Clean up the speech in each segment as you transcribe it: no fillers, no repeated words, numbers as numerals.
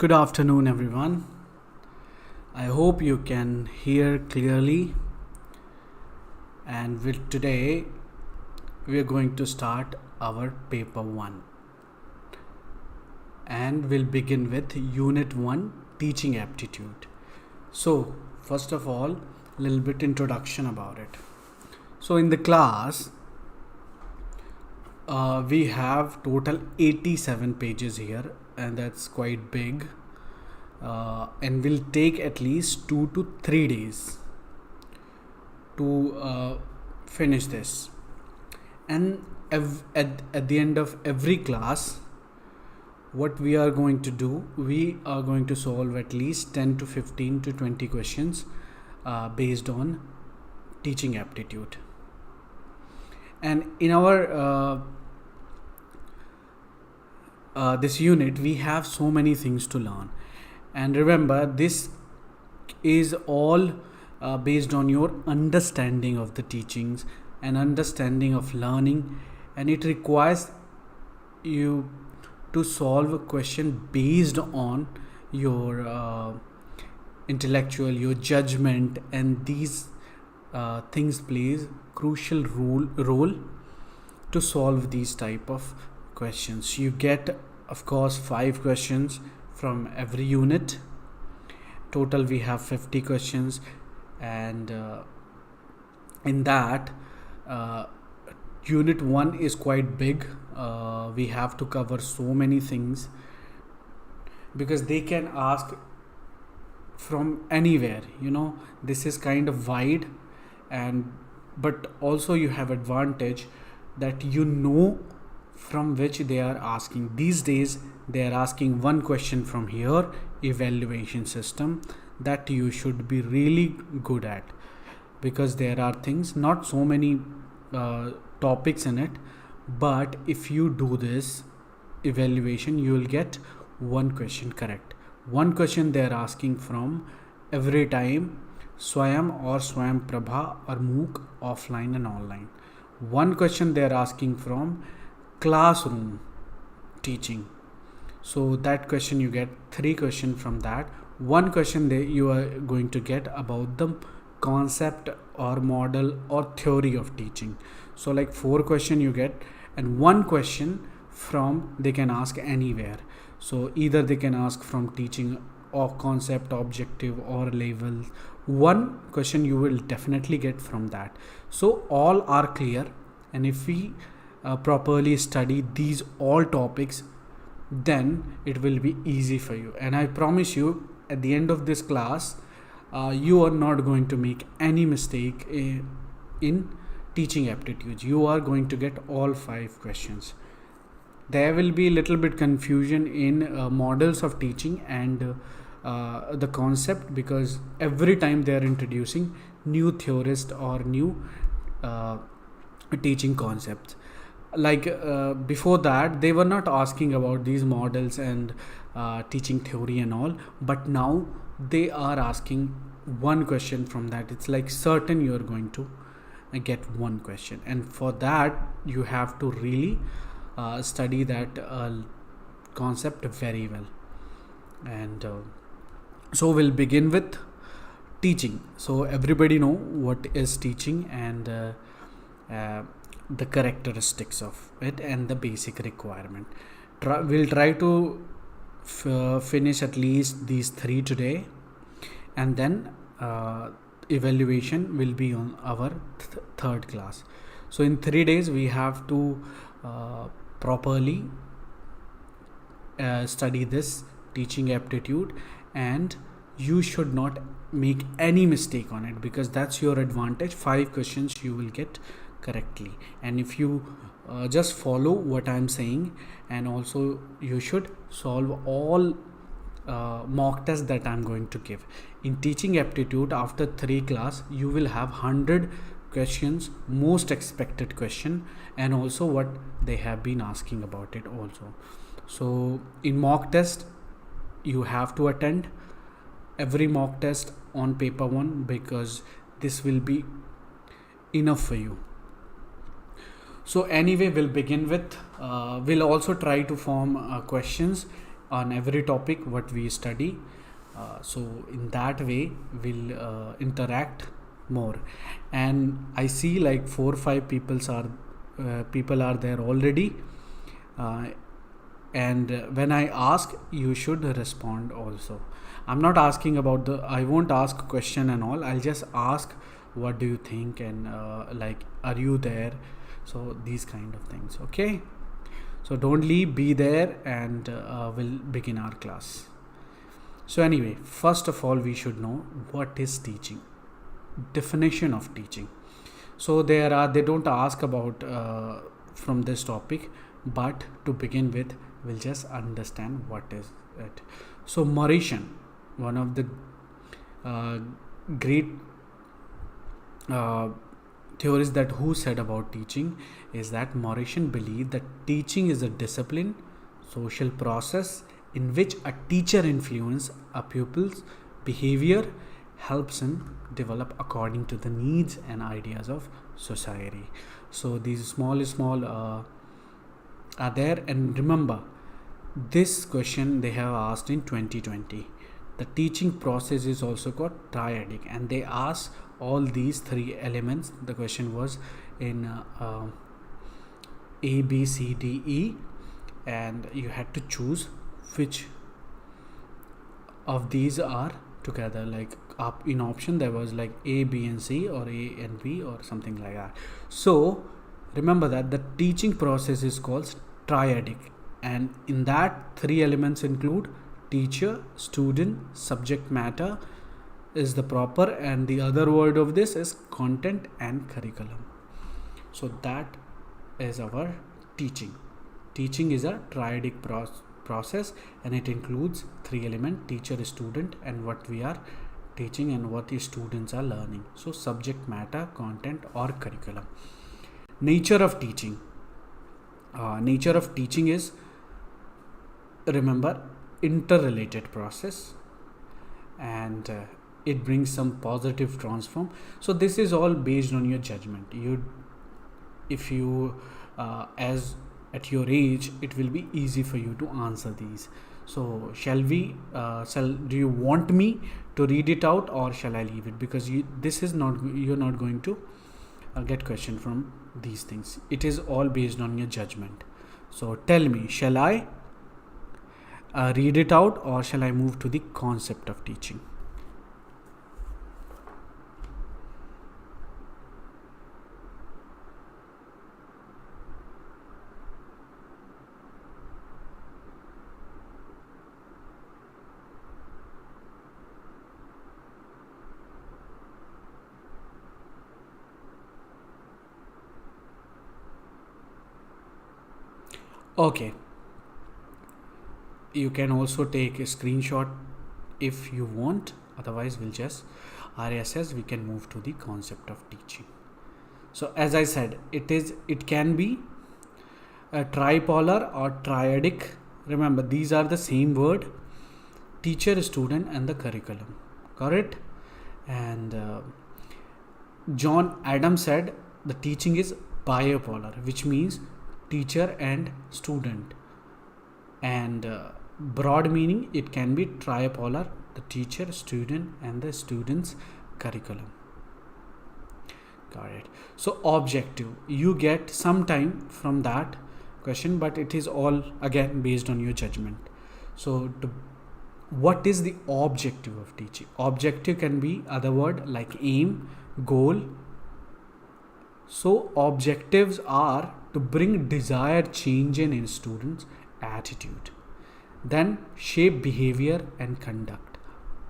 Good afternoon, everyone. I hope you can hear clearly. And today we are going to start our paper 1. And we'll begin with Unit 1, Teaching Aptitude. So, first of all, a little bit introduction about it. So, in the class, we have total 87 pages here, and that's quite big. And will take at least 2 to 3 days to finish this. And at the end of every class, what we are going to do, we are going to solve at least 10 to 15 to 20 questions based on teaching aptitude. And in our this unit, we have so many things to learn. And remember, this is all based on your understanding of the teachings and understanding of learning, and it requires you to solve a question based on your intellectual, your judgment, and these things plays crucial role to solve these type of questions. You get, of course, 5 questions from every unit. Total we have 50 questions, and in that unit 1 is quite big. We have to cover so many things because they can ask from anywhere, this is kind of wide, and but also you have advantage that from which they are asking. These days they are asking one question from here, evaluation system, that you should be really good at, because there are things, not so many topics in it, but if you do this evaluation, you will get one question correct. One question they are asking from every time, Swayam or Swayam Prabha or MOOC, offline and online. One question they are asking from classroom teaching. So that question you get 3 questions from that. One question you are going to get about the concept or model or theory of teaching. So like 4 questions you get, and one question from they can ask anywhere. So either they can ask from teaching or concept, objective, or labels. One question you will definitely get from that. So all are clear, and if we properly study these all topics, then it will be easy for you. And I promise you, at the end of this class, you are not going to make any mistake in teaching aptitudes. You are going to get all 5 questions. There will be a little bit confusion in models of teaching and the concept, because every time they are introducing new theorist or new teaching concepts. Like before that, they were not asking about these models and teaching theory and all, but now they are asking one question from that. It's like certain you are going to get one question, and for that you have to really study that concept very well. And so we'll begin with teaching. So everybody know what is teaching, and the characteristics of it and the basic requirement. We'll try to finish at least these 3 today, and then evaluation will be on our third class. So in 3 days we have to properly study this teaching aptitude, and you should not make any mistake on it, because that's your advantage. 5 questions you will get correctly, and if you just follow what I'm saying, and also you should solve all mock tests that I'm going to give. In teaching aptitude, after 3 class, you will have 100 questions, most expected question, and also what they have been asking about it also. So in mock test, you have to attend every mock test on paper 1, because this will be enough for you. So anyway, we'll begin with, we'll also try to form questions on every topic what we study. So in that way we'll interact more. And I see like 4 or 5 people are there already, and when I ask, you should respond also. I'm not asking about I won't ask question and all. I'll just ask what do you think, and like, are you there? So these kind of things. Okay, so don't leave, be there, and we'll begin our class. So anyway, first of all, we should know what is teaching, definition of teaching. So they don't ask about from this topic, but to begin with, we'll just understand what is it. So Mauritian, one of the great theories that who said about teaching is that Mauritian believed that teaching is a discipline, social process in which a teacher influences a pupil's behavior, helps him develop according to the needs and ideas of society. So these small are there. And remember, this question they have asked in 2020. The teaching process is also called triadic, and they ask all these 3 elements. The question was in A, B, C, D, E, and you had to choose which of these are together. Like up in option there was like A, B and C, or A and B, or something like that. So remember that the teaching process is called triadic, and in that 3 elements include teacher, student, subject matter is the proper, and the other word of this is content and curriculum. So that is our teaching. Teaching is a triadic process, and it includes 3 elements: teacher, student, and what we are teaching and what the students are learning. So subject matter, content or curriculum. Nature of teaching. Nature of teaching is, remember, interrelated process, and it brings some positive transform. So this is all based on your judgment. If you as at your age, it will be easy for you to answer these. So do you want me to read it out, or shall I leave it? Because you're not going to get question from these things. It is all based on your judgment. So tell me, shall I read it out, or shall I move to the concept of teaching? Okay, you can also take a screenshot if you want, otherwise we'll just RSS. We can move to the concept of teaching. So as I said, it can be a tripolar or triadic. Remember, these are the same word: teacher, student and the curriculum. Correct? And John Adams said the teaching is bipolar, which means teacher and student, and broad meaning it can be tripolar: the teacher, student and the student's curriculum. Got it? So objective, you get some time from that question, but it is all again based on your judgment. So what is the objective of teaching? Objective can be other word like aim, goal. So objectives are to bring desired change in students' attitude, then shape behavior and conduct,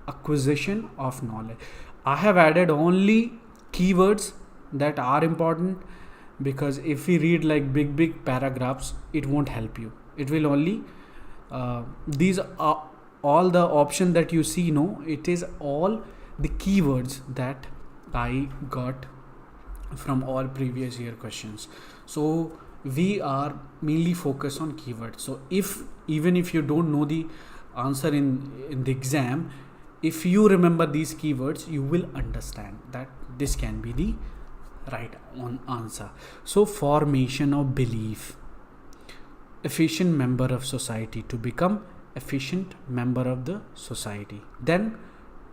acquisition of knowledge. I have added only keywords that are important, because if we read like big paragraphs, it won't help you. It will only these are all the option that you see. No, it is all the keywords that I got from all previous year questions. So we are mainly focused on keywords. So even if you don't know the answer in the exam, if you remember these keywords, you will understand that this can be the right answer. So formation of belief, efficient member of society to become efficient member of the society. Then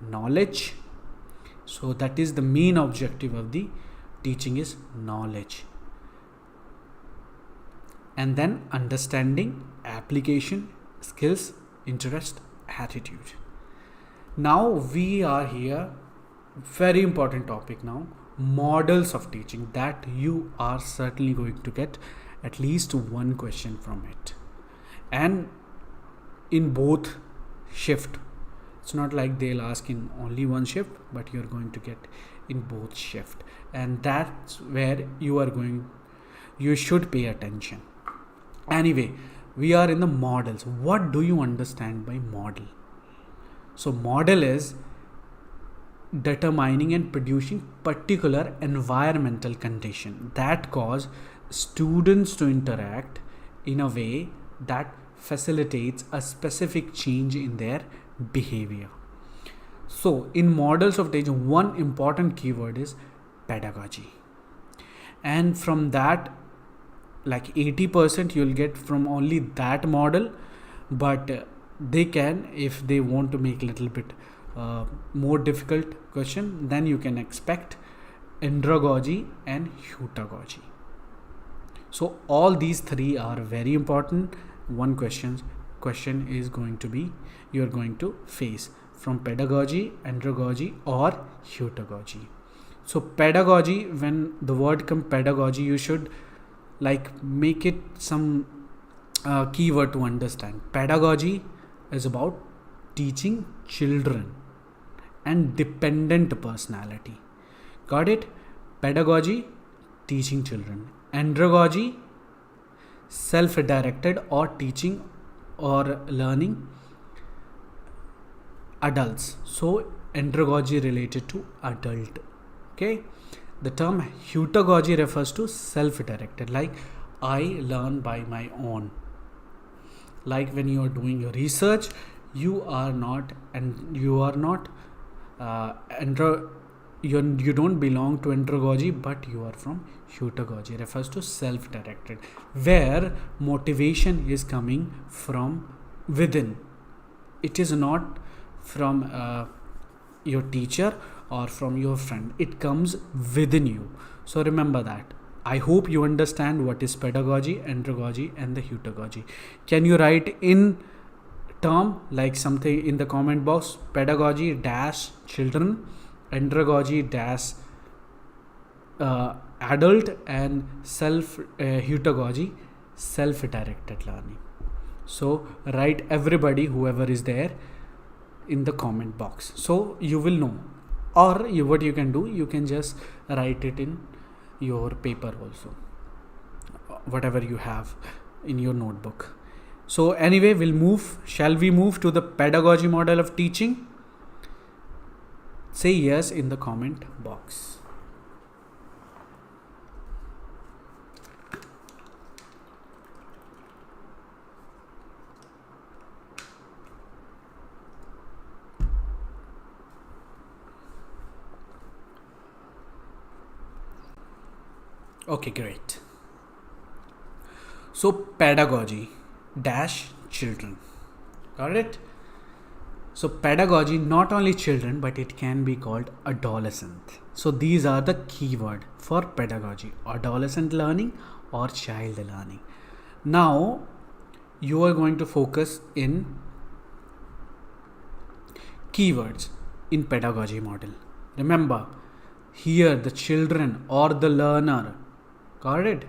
knowledge. So that is the main objective of the teaching is knowledge. And then understanding, application, skills, interest, attitude. Now we are here, very important topic now, models of teaching, that you are certainly going to get at least one question from it. And in both shift. It's not like they'll ask in only one shift, but you're going to get in both shift. And that's where you should pay attention. Anyway, we are in the models. What do you understand by model? So model is determining and producing particular environmental condition that cause students to interact in a way that facilitates a specific change in their behavior. So in models of teaching, one important keyword is pedagogy. And from that, like 80% you'll get from only that model, but they can, if they want to make a little bit more difficult question, then you can expect andragogy and heutagogy. So all these three are very important. One question is going to be, you're going to face from pedagogy, andragogy or heutagogy. So pedagogy, when the word comes pedagogy, you should like make it some keyword to understand. Pedagogy is about teaching children and dependent personality. Got it? Pedagogy, teaching children. Andragogy, self-directed or teaching or learning adults. So andragogy related to adult. Okay. The term heutagogy refers to self-directed, like I learn by my own. Like when you are doing your research, you don't belong to andragogy, but you are from heutagogy. Refers to self-directed, where motivation is coming from within. It is not from your teacher or from your friend. It comes within you. So remember that. I hope you understand what is pedagogy, andragogy and the heutagogy. Can you write in term like something in the comment box? Pedagogy dash children, andragogy dash adult, and heutagogy self-directed learning. So write everybody, whoever is there, in the comment box, so you will know. Or what you can do, you can just write it in your paper also, whatever you have in your notebook. So anyway, shall we move to the pedagogy model of teaching? Say yes in the comment box. Okay, great. So pedagogy dash children. Got it? So pedagogy, not only children, but it can be called adolescent. So these are the keyword for pedagogy: adolescent learning or child learning. Now you are going to focus in keywords in pedagogy model. Remember, here the children or the learner. Got it?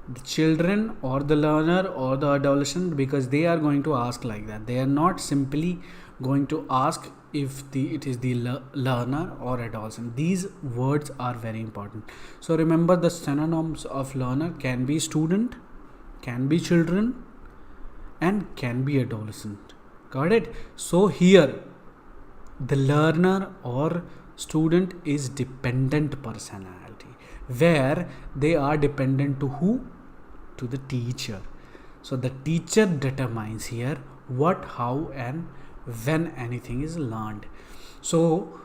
The children or the learner or the adolescent, because they are going to ask like that. They are not simply going to ask if it is the learner or adolescent. These words are very important. So remember, the synonyms of learner can be student, can be children, and can be adolescent. Got it? So here the learner or student is dependent personality, where they are dependent to who? To the teacher. So the teacher determines here what, how and when anything is learned. So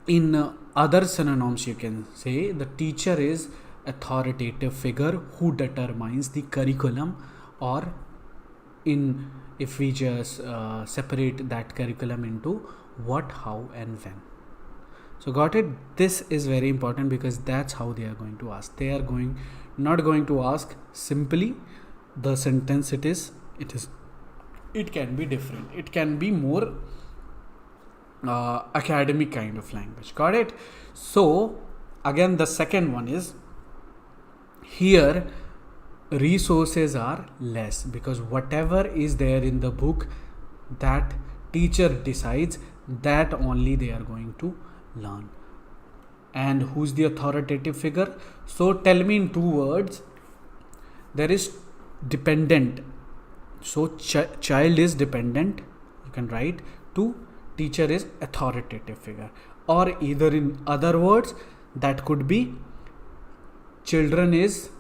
in other synonyms, you can say the teacher is authoritative figure who determines the curriculum, or in if we just separate that curriculum into what, how and when. So got it? This is very important because that's how they are going to ask. They are not going to ask simply the sentence. It can be different. It can be more academic kind of language. Got it? So again, the second one is, here resources are less because whatever is there in the book, that teacher decides, that only they are going to learn. And who's the authoritative figure? So tell me in 2 words. There is dependent. So child is dependent, you can write, to teacher is authoritative figure. Or either in other words, that could be children is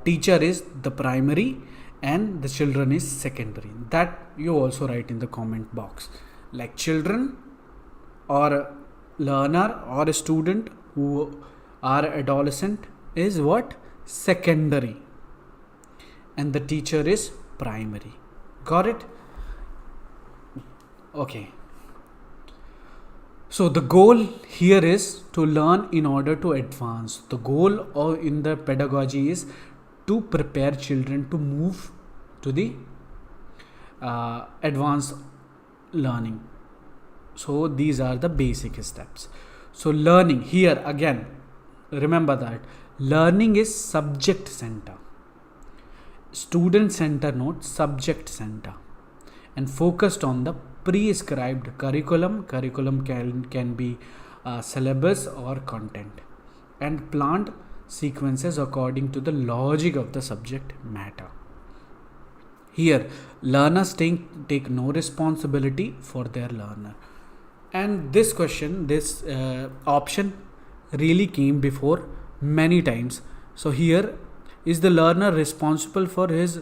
teacher is the primary and the children is secondary. That you also write in the comment box. Like children or a learner or a student who are adolescent is what? Secondary. And the teacher is primary. Got it? Okay. So the goal here is to learn in order to advance. The goal in the pedagogy is to prepare children to move to the advanced learning. So these are the basic steps. So learning here again, remember that learning is subject center. Student center, not subject center, and focused on the prescribed curriculum. Curriculum can be syllabus or content, and planned sequences according to the logic of the subject matter. Here learners take no responsibility for their learner. And this question, this option really came before many times. So here, is the learner responsible for his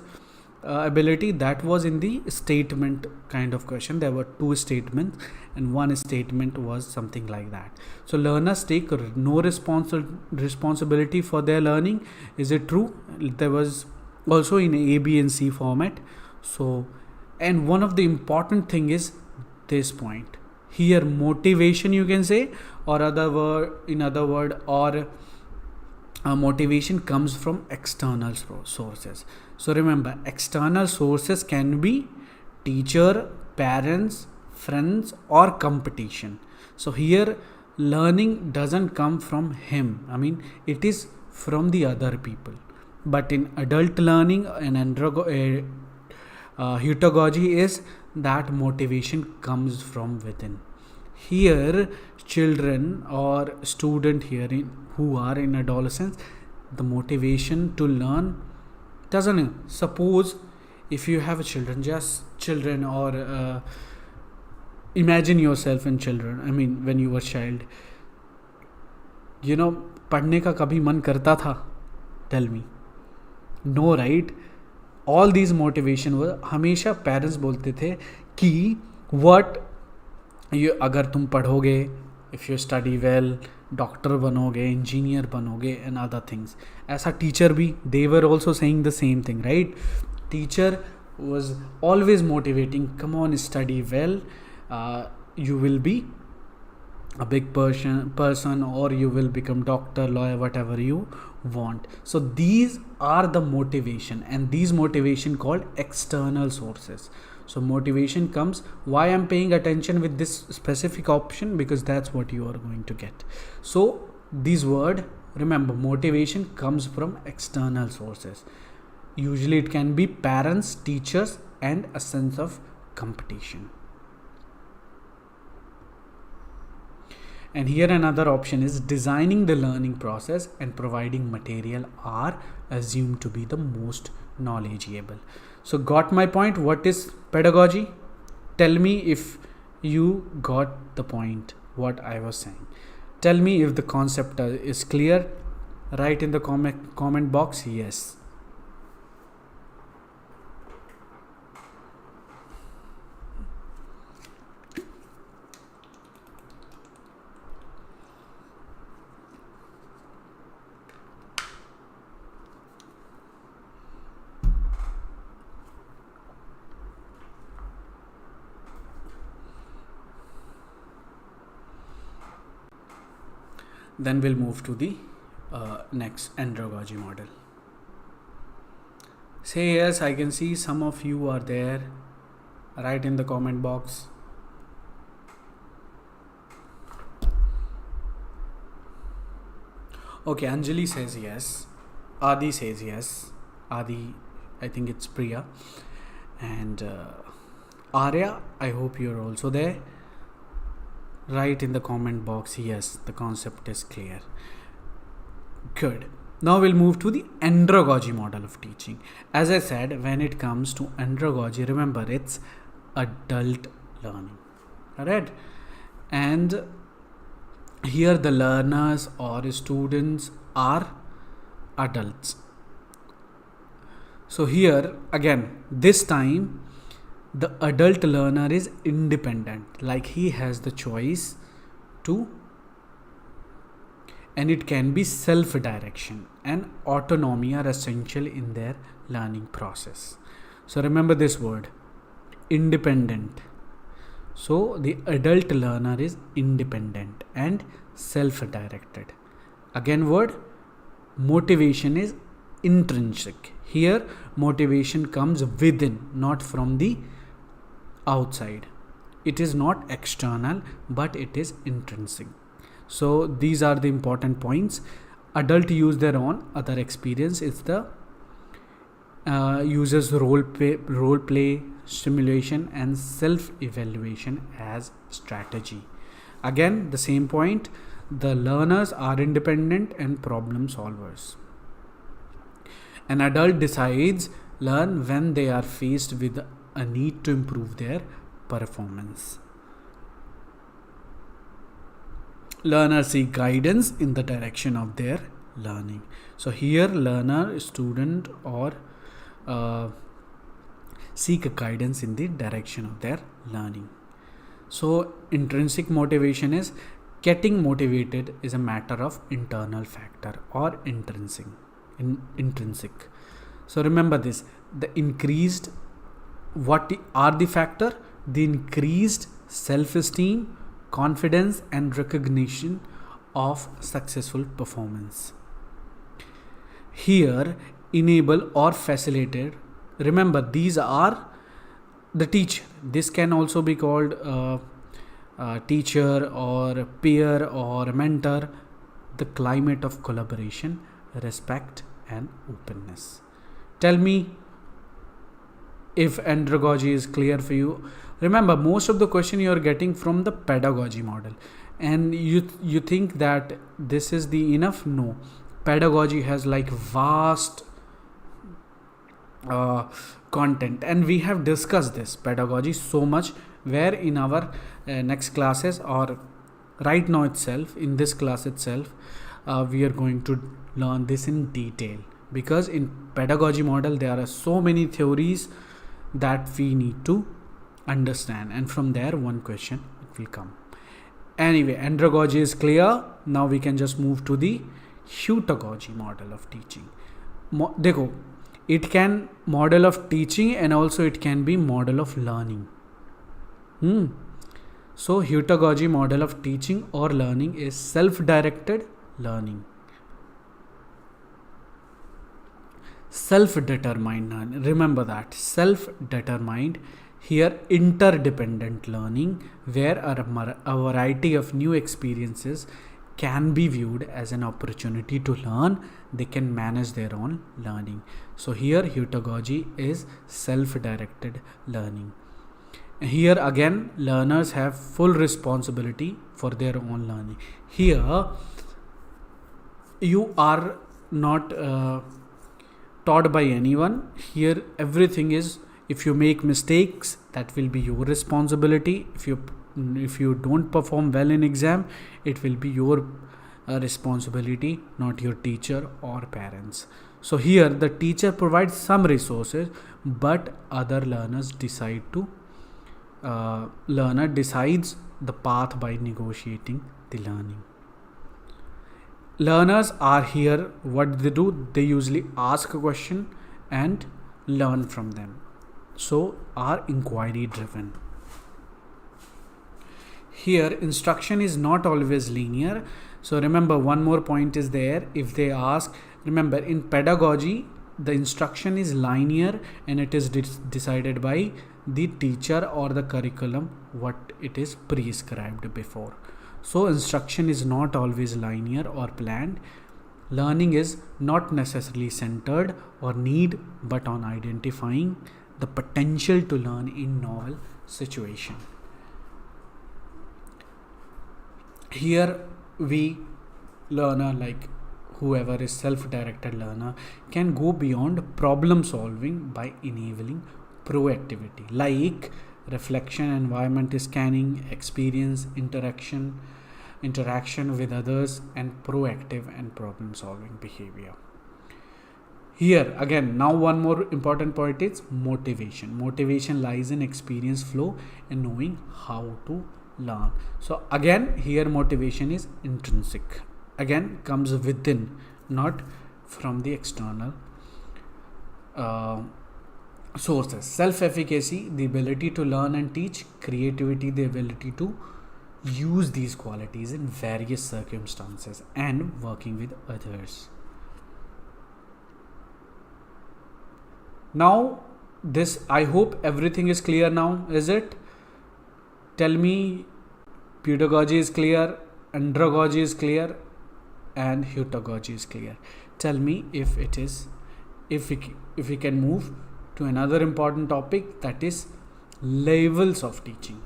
ability? That was in the statement kind of question. There were 2 statements and one statement was something like that. So learners take no responsibility for their learning. Is it true? There was also in A, B and C format. So, and one of the important thing is this point here, motivation you can say, or motivation comes from external sources. So remember, external sources can be teacher, parents, friends or competition. So here learning doesn't come from him. I mean, it is from the other people. But in adult learning and heutagogy is that motivation comes from within. Here children or student here who are in adolescence, the motivation to learn doesn't. Suppose if you have children or imagine yourself in children. I mean, when you were child, पढ़ने का कभी मन करता था? Tell me. No, right? All these motivation were, हमेशा parents बोलते थे कि अगर तुम पढ़ोगे, if you study well, doctor बनोगे, इंजीनियर बनोगे एंड अदर थिंग्स. ऐसा टीचर भी, they were also saying the same thing, right? Teacher was always motivating, come on, study well, you will be a big person or you will become doctor, lawyer, whatever you want. So these are the motivation, and these motivation called external sources. So motivation comes, why I'm paying attention with this specific option, because that's what you are going to get. So this word, remember, motivation comes from external sources. Usually it can be parents, teachers and a sense of competition. And here another option is designing the learning process and providing material are assumed to be the most knowledgeable. So got my point? What is pedagogy? Tell me if you got the point what I was saying. Tell me if the concept is clear. Write in the comment box yes. Then we'll move to the next andragogy model. Say yes, I can see some of you are there. Write in the comment box. Okay, Anjali says yes. Adi says yes. Adi, I think it's Priya. And Arya, I hope you're also there. Write in the comment box, yes, the concept is clear. Good. Now we'll move to the andragogy model of teaching. As I said, when it comes to andragogy, remember it's adult learning. Alright? And here the learners or students are adults. So here again, this time the adult learner is independent, like he has the choice to, and it can be self-direction and autonomy are essential in their learning process. So remember this word, independent. So the adult learner is independent and self-directed. Again word, motivation is intrinsic. Here motivation comes within, not from the outside. It is not external, but it is intrinsic. So these are the important points. Adult use their own, other experience is the uses role play, stimulation and self-evaluation as strategy. Again, the same point, the learners are independent and problem solvers. An adult decides learn when they are faced with a need to improve their performance. Learners seek guidance in the direction of their learning. So here learner, student or seek guidance in the direction of their learning. So intrinsic motivation is getting motivated is a matter of internal factor or intrinsic. So remember this, the increased, what are the factor? The increased self-esteem, confidence and recognition of successful performance. Here enable or facilitate, remember these are the teacher. This can also be called teacher or peer or mentor, the climate of collaboration, respect and openness. Tell me if andragogy is clear for you. Remember, most of the question you are getting from the pedagogy model, and you think that this is the enough. No, pedagogy has like vast content, and we have discussed this pedagogy so much, where in our next classes or right now itself, in this class itself, we are going to learn this in detail, because in pedagogy model there are so many theories that we need to understand, and from there one question it will come. Anyway, andragogy is clear. Now we can just move to the heutagogy model of teaching. Dekho, it can model of teaching and also it can be model of learning. So heutagogy model of teaching or learning is self-directed learning. Self-determined learning. Remember that, self-determined. Here interdependent learning, where a variety of new experiences can be viewed as an opportunity to learn. They can manage their own learning. So here heutagogy is self-directed learning. Here again, learners have full responsibility for their own learning. Here you are not taught by anyone. Here everything is, if you make mistakes, that will be your responsibility. If you don't perform well in exam, it will be your responsibility, not your teacher or parents. So here the teacher provides some resources, but other learners decide to learner decides the path by negotiating the learning. Learners are here, what they do, they usually ask a question and learn from them. So are inquiry driven. Here instruction is not always linear. So remember, one more point is there. If they ask, remember, in pedagogy the instruction is linear and it is decided by the teacher or the curriculum what it is prescribed before. So instruction is not always linear or planned. Learning is not necessarily centered or need, but on identifying the potential to learn in novel situation. Here we learner, like whoever is self-directed learner, can go beyond problem solving by enabling proactivity like reflection, environment scanning, experience, interaction with others, and proactive and problem solving behavior. Here again, now one more important point is motivation. Motivation lies in experience flow and knowing how to learn. So again, here motivation is intrinsic, again comes within, not from the external sources. Self-efficacy, the ability to learn and teach. Creativity, the ability to use these qualities in various circumstances, and working with others. Now this, I hope everything is clear now, is it? Tell me, pedagogy is clear, andragogy is clear, and heutagogy is clear. Tell me if it is, if we can move to another important topic, that is levels of teaching.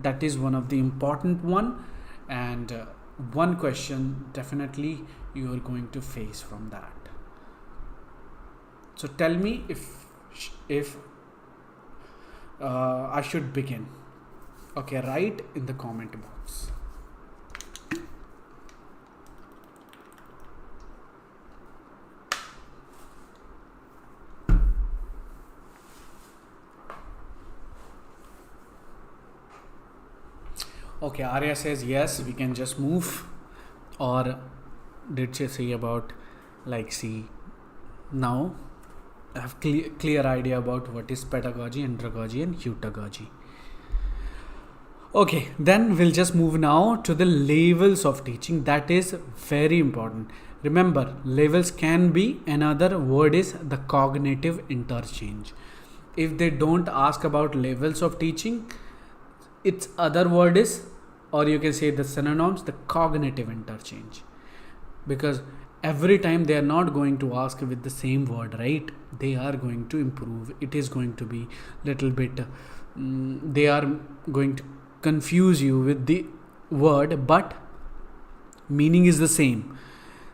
That is one of the important one, and one question definitely you are going to face from that. So tell me if I should begin. Okay, write in the comment box. Okay, Arya says yes, we can just move. Or did she say about, like, see, now I have clear idea about what is pedagogy, andragogy, and heutagogy. Okay, then we'll just move now to the levels of teaching. That is very important. Remember, levels can be, another word is the cognitive interchange. If they don't ask about levels of teaching, its other word is, or you can say the synonyms, the cognitive interchange. Because every time they are not going to ask with the same word, right? They are going to improve. It is going to be little bit, they are going to confuse you with the word, but meaning is the same.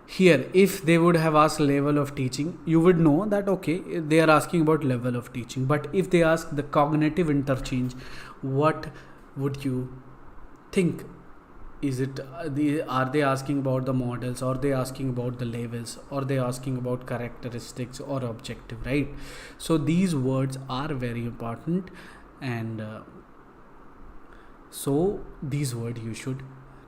Here, if they would have asked level of teaching, you would know that okay, they are asking about level of teaching. But if they ask the cognitive interchange, what would you think? Is it are they asking about the models, or they asking about the levels, or they asking about characteristics or objective, right? So these words are very important, and so these words you should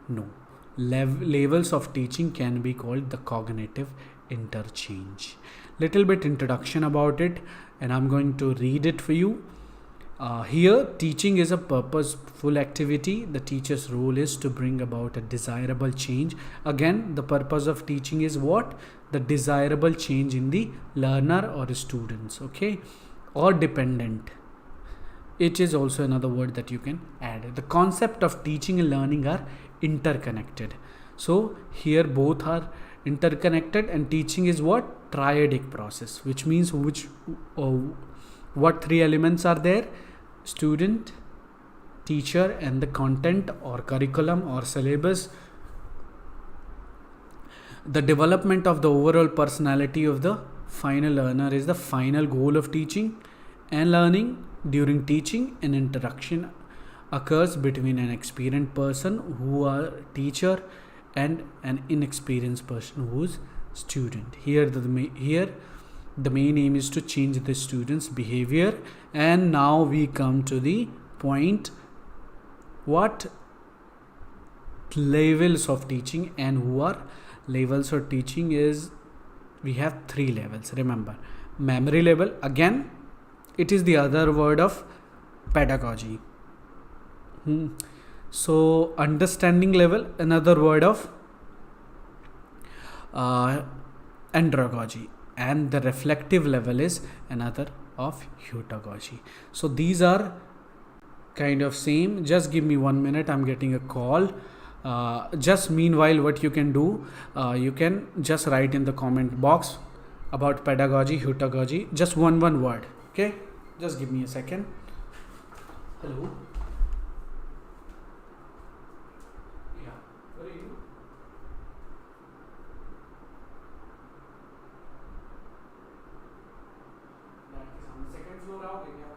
know. Levels of teaching can be called the cognitive interchange. Little bit introduction about it, and I'm going to read it for you. Here, teaching is a purposeful activity. The teacher's role is to bring about a desirable change. Again, the purpose of teaching is what? The desirable change in the learner or students, okay? Or dependent. It is also another word that you can add. The concept of teaching and learning are interconnected. So here both are interconnected, and teaching is what? Triadic process, which means what three elements are there? Student, teacher, and the content or curriculum or syllabus. The development of the overall personality of the final learner is the final goal of teaching and learning. During teaching, an interaction occurs between an experienced person who are teacher and an inexperienced person who is student. Here the main aim is to change the student's behavior. And now we come to the point, what levels of teaching and who are levels of teaching is, we have three levels. Remember, memory level, again it is the other word of pedagogy. So understanding level, another word of uh, andragogy, and the reflective level is another of heutagogy. So these are kind of same. Just give me 1 minute, I'm getting a call. Just meanwhile, what you can do, you can just write in the comment box about pedagogy, heutagogy, just one word. Okay, just give me a second. Hello. Yeah, where are you? On the second floor आओगे क्या?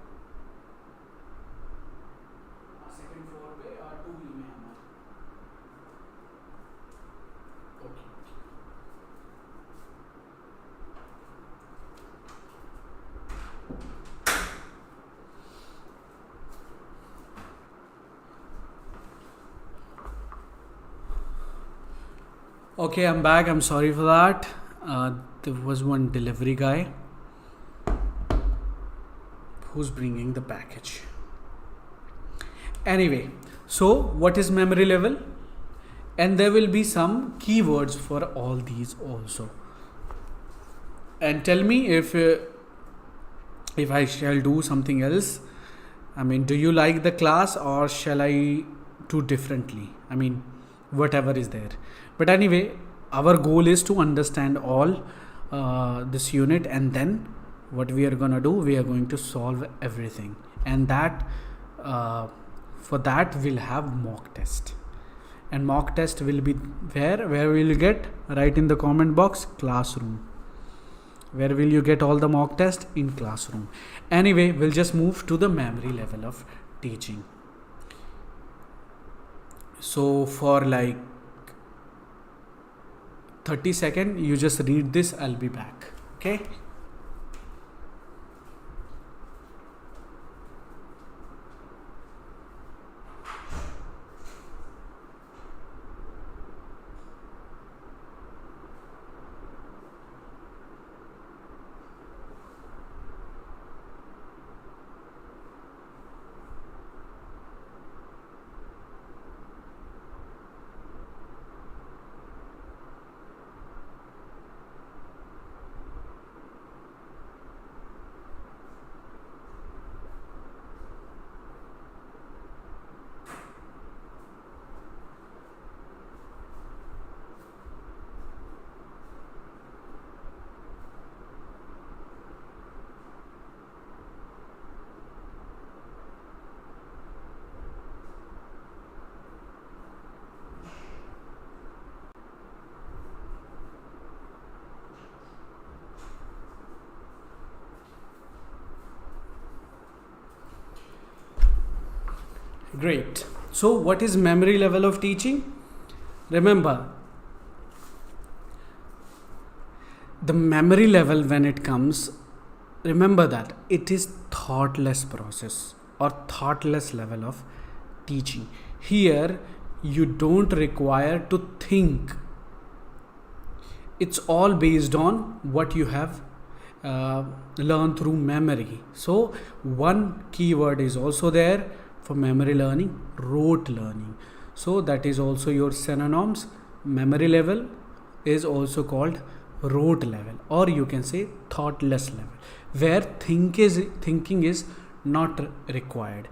Second floor पे 2E में हमारे. Okay. Okay, I'm back. I'm sorry for that. There was one delivery guy who's bringing the package. Anyway, so what is memory level? And there will be some keywords for all these also. And tell me if I shall do something else. I mean, do you like the class or shall I do differently? I mean, whatever is there. But anyway, our goal is to understand all this unit, and then what we are gonna do, we are going to solve everything, and that for that we'll have mock test. And mock test will be where will you get? Write in the comment box, classroom. Where will you get all the mock test? In classroom. Anyway, we'll just move to the memory level of teaching. So for like 30 seconds, you just read this, I'll be back. Okay. Great. So what is memory level of teaching? Remember, the memory level, when it comes, remember that it is thoughtless process or thoughtless level of teaching. Here you don't require to think. It's all based on what you have learned through memory. So one keyword is also there for memory learning, rote learning. So that is also your synonyms. Memory level is also called rote level, or you can say thoughtless level, where thinking is not required.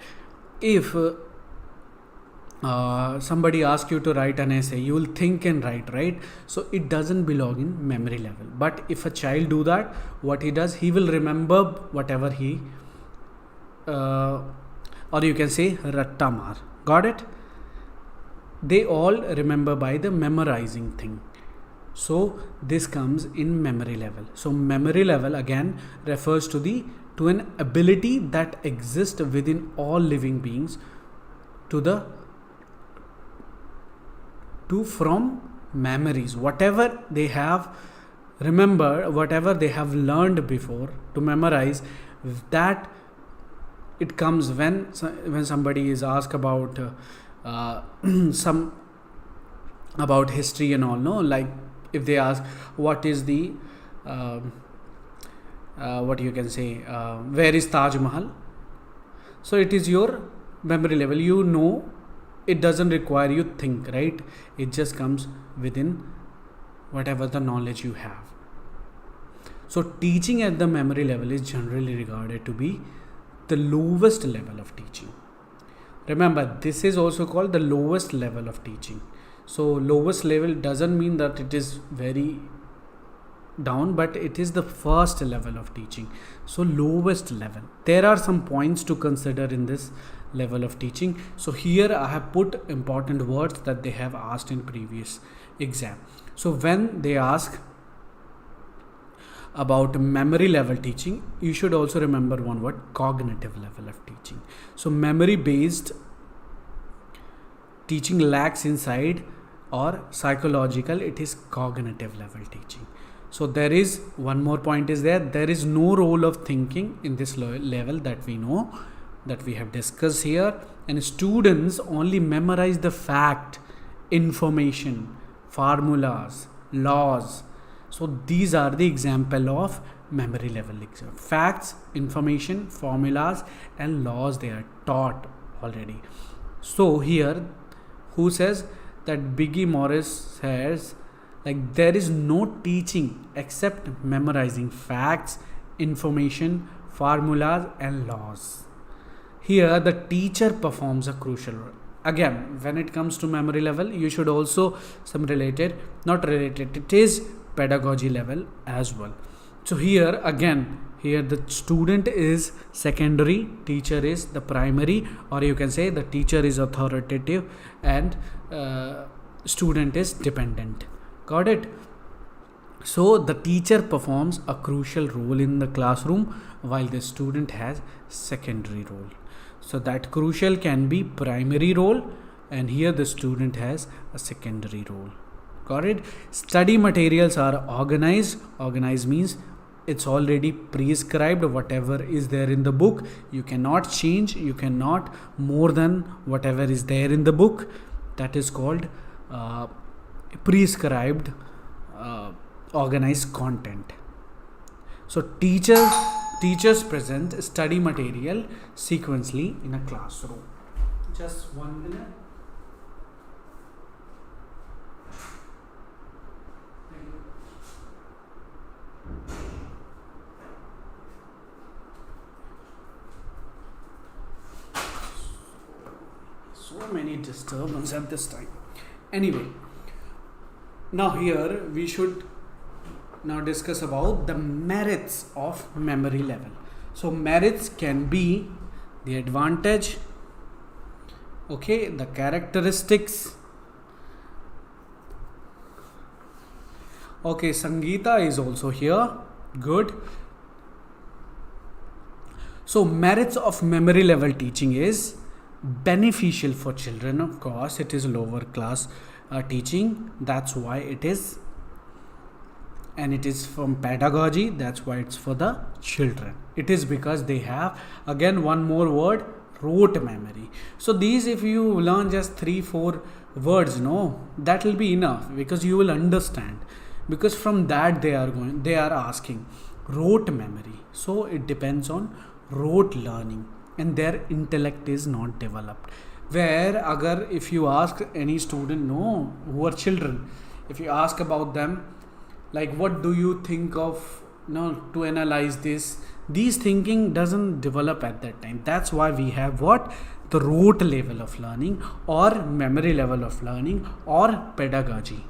If somebody asks you to write an essay, you will think and write, right? So it doesn't belong in memory level. But if a child do that, what he does, he will remember whatever he or you can say ratta maar. Got it? They all remember by the memorizing thing. So this comes in memory level. So memory level again refers to an ability that exists within all living beings from memories, whatever they have remembered, whatever they have learned before, to memorize that. It comes when somebody is asked about some about history and all, no, like if they ask what is the what you can say, where is Taj Mahal, so it is your memory level, you know, it doesn't require you think, right? It just comes within whatever the knowledge you have. So teaching at the memory level is generally regarded to be the lowest level of teaching. Remember, this is also called the lowest level of teaching. So lowest level doesn't mean that it is very down, but it is the first level of teaching. So lowest level. There are some points to consider in this level of teaching. So here I have put important words that they have asked in previous exam. So when they ask about memory level teaching, you should also remember one word: cognitive level of teaching. So memory based teaching lacks insight or psychological, it is cognitive level teaching. So there is one more point is there is no role of thinking in this level that we know, that we have discussed here, and students only memorize the fact, information, formulas, laws. So these are the example of memory level exam. Facts, information, formulas and laws, they are taught already. So here, who says that Biggie Morris says, like, there is no teaching except memorizing facts, information, formulas and laws. Here the teacher performs a crucial role. Again, when it comes to memory level, you should also some related, not related, it is pedagogy level as well. So here again, here the student is secondary, teacher is the primary, or you can say the teacher is authoritative and student is dependent. Got it? So the teacher performs a crucial role in the classroom while the student has secondary role. So that crucial can be primary role, and here the student has a secondary role. Got it? Study materials are organized. Organized means it's already prescribed. Whatever is there in the book, you cannot change, you cannot more than whatever is there in the book. That is called prescribed organized content. So teachers present study material sequentially in a classroom. Just 1 minute. So many disturbances at this time. Anyway, now here we should now discuss about the merits of memory level. So merits can be the advantage, okay, the characteristics. Okay, Sangeeta is also here. Good. So merits of memory level teaching is beneficial for children. Of course, it is lower class teaching. That's why it is. And it is from pedagogy. That's why it's for the children. It is because they have, again, one more word, rote memory. So these, if you learn just 3-4 words, no, that will be enough, because you will understand. Because from that they are asking rote memory. So it depends on rote learning, and their intellect is not developed. Where agar if you ask any student, no, who are children, if you ask about them, like, what do you think of, to analyze this, these thinking doesn't develop at that time. That's why we have what, the rote level of learning, or memory level of learning, or pedagogy.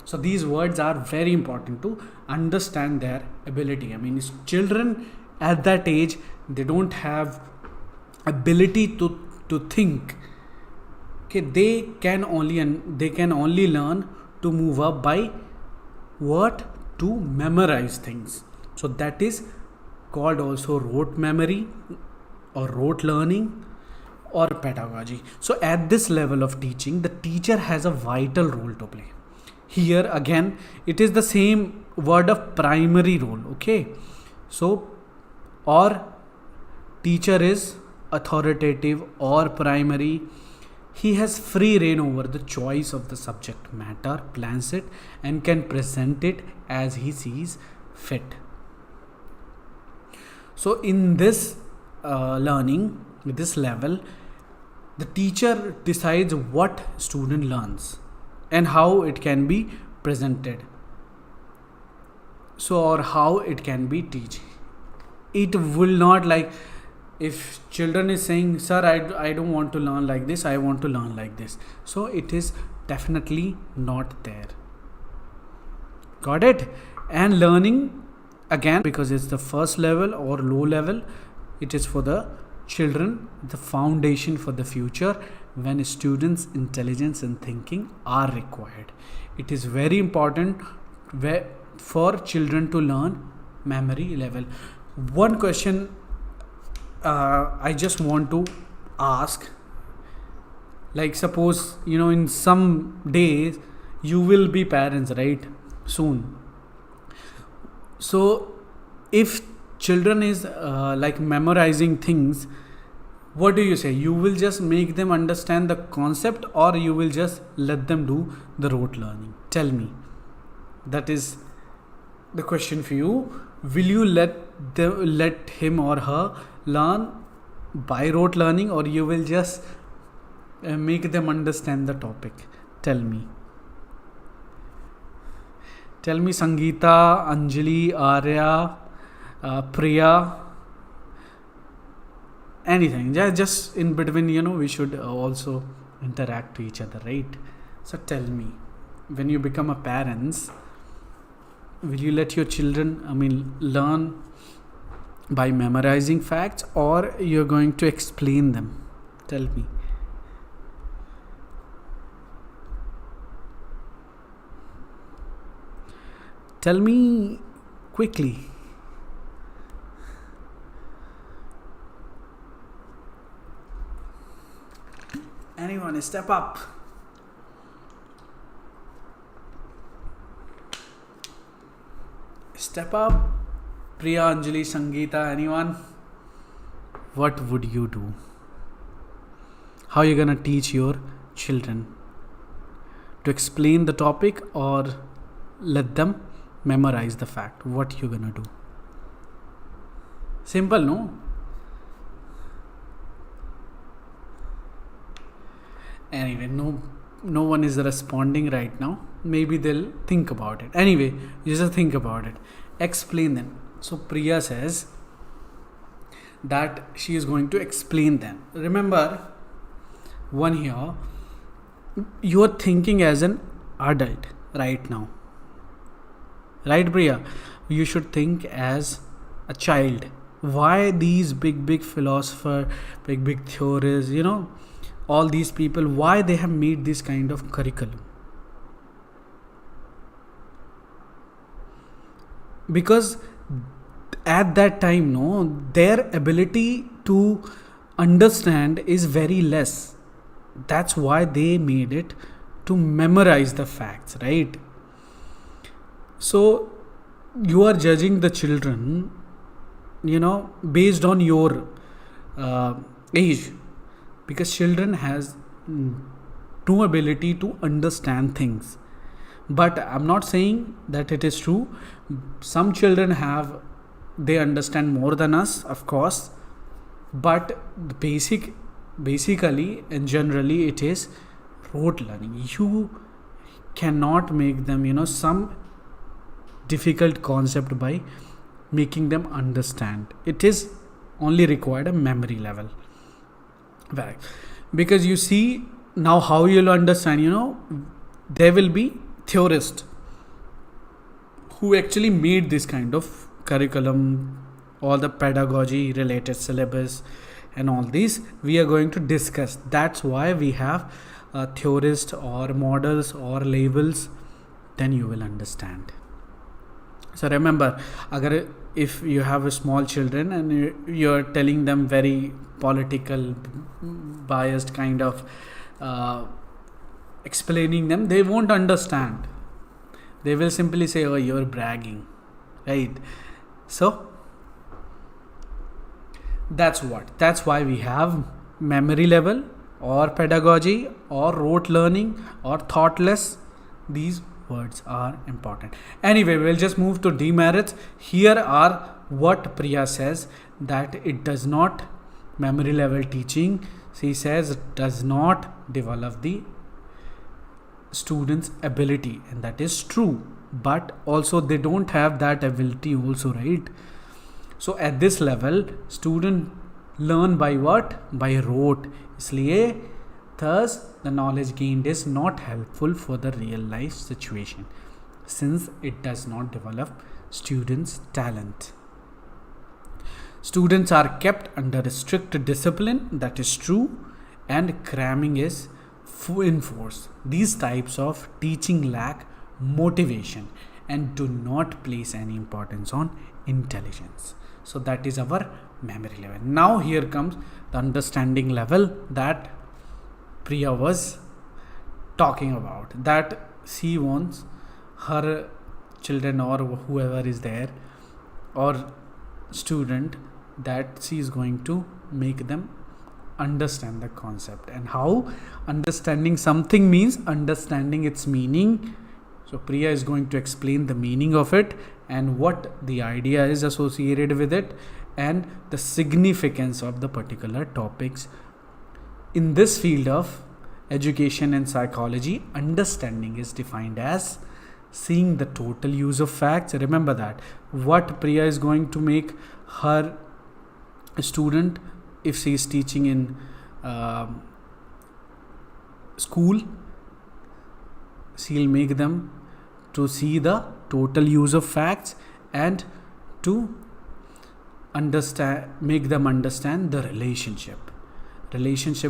So these words are very important to understand their ability. I mean, children at that age, they don't have ability to think. Okay, they can only learn to move up by what? To memorize things. So that is called also rote memory, or rote learning, or pedagogy. So at this level of teaching, the teacher has a vital role to play. Here again, it is the same word of primary role. Okay, so or teacher is authoritative or primary. He has free reign over the choice of the subject matter, plans it, and can present it as he sees fit. So in this learning, with this level, the teacher decides what student learns and how it can be presented. So, or how it can be teach. It will not like, if children is saying, sir, I don't want to learn like this, I want to learn like this, so it is definitely not there. Got it? And learning, again, because it's the first level or low level, it is for the children, the foundation for the future, when students' intelligence and thinking are required. It is very important for children to learn memory level. One question I just want to ask, like, suppose, in some days you will be parents, right? Soon. So if children is like memorizing things, what do you say? You will just make them understand the concept, or you will just let them do the rote learning? Tell me. That is the question for you. Will you let him or her learn by rote learning, or you will just make them understand the topic? Tell me. Tell me, Sangeeta, Anjali, Arya, Priya, anything. Just in between, we should also interact to each other, right? So tell me, when you become a parents, will you let your children, learn by memorizing facts, or you're going to explain them? Tell me. Tell me quickly. Anyone, step up. Step up. Priya, Anjali, Sangeeta, anyone? What would you do? How are you gonna teach your children? To explain the topic, or let them memorize the fact? What you gonna do? Simple, no? Anyway, no one is responding right now. Maybe they'll think about it. Anyway, just think about it. Explain them. So Priya says that she is going to explain them. Remember, one here, you are thinking as an adult right now. Right, Priya? You should think as a child. Why these big philosophers, big theories, all these people, why they have made this kind of curriculum? Because at that time, their ability to understand is very less. That's why they made it to memorize the facts, right? So you are judging the children, based on your age, because children has no ability to understand things. But I'm not saying that it is true. Some children they understand more than us, of course, but basically and generally it is rote learning. You cannot make them, some difficult concept by making them understand. It is only required a memory level. Right. Because you see now how you'll understand, there will be theorists who actually made this kind of curriculum, all the pedagogy related syllabus and all these we are going to discuss. That's why we have theorists or models or labels. Then you will understand. So remember, if you have a small children and you're telling them very political, biased kind of explaining them, they won't understand. They will simply say, oh, you're bragging, right? So that's why we have memory level or pedagogy or rote learning or thoughtless. These words are important. Anyway, we'll just move to demerits. Here are what Priya says, that it does not, memory level teaching, she says, does not develop the students' ability, and that is true, but also they don't have that ability also, right? So at this level student learn by what? By rote. इसलिए thus the knowledge gained is not helpful for the real life situation since it does not develop students' talent. Students are kept under strict discipline, that is true, and cramming is enforced. These types of teaching lack motivation and do not place any importance on intelligence. So that is our memory level. Now here comes the understanding level that Priya was talking about, that she wants her children or whoever is there or student, that she is going to make them understand the concept. And how understanding something means understanding its meaning. So Priya is going to explain the meaning of it and what the idea is associated with it and the significance of the particular topics. In this field of education and psychology, understanding is defined as seeing the total use of facts. Remember that what Priya is going to make her student, if she is teaching in school, she'll make them to see the total use of facts and to understand, make them understand the relationship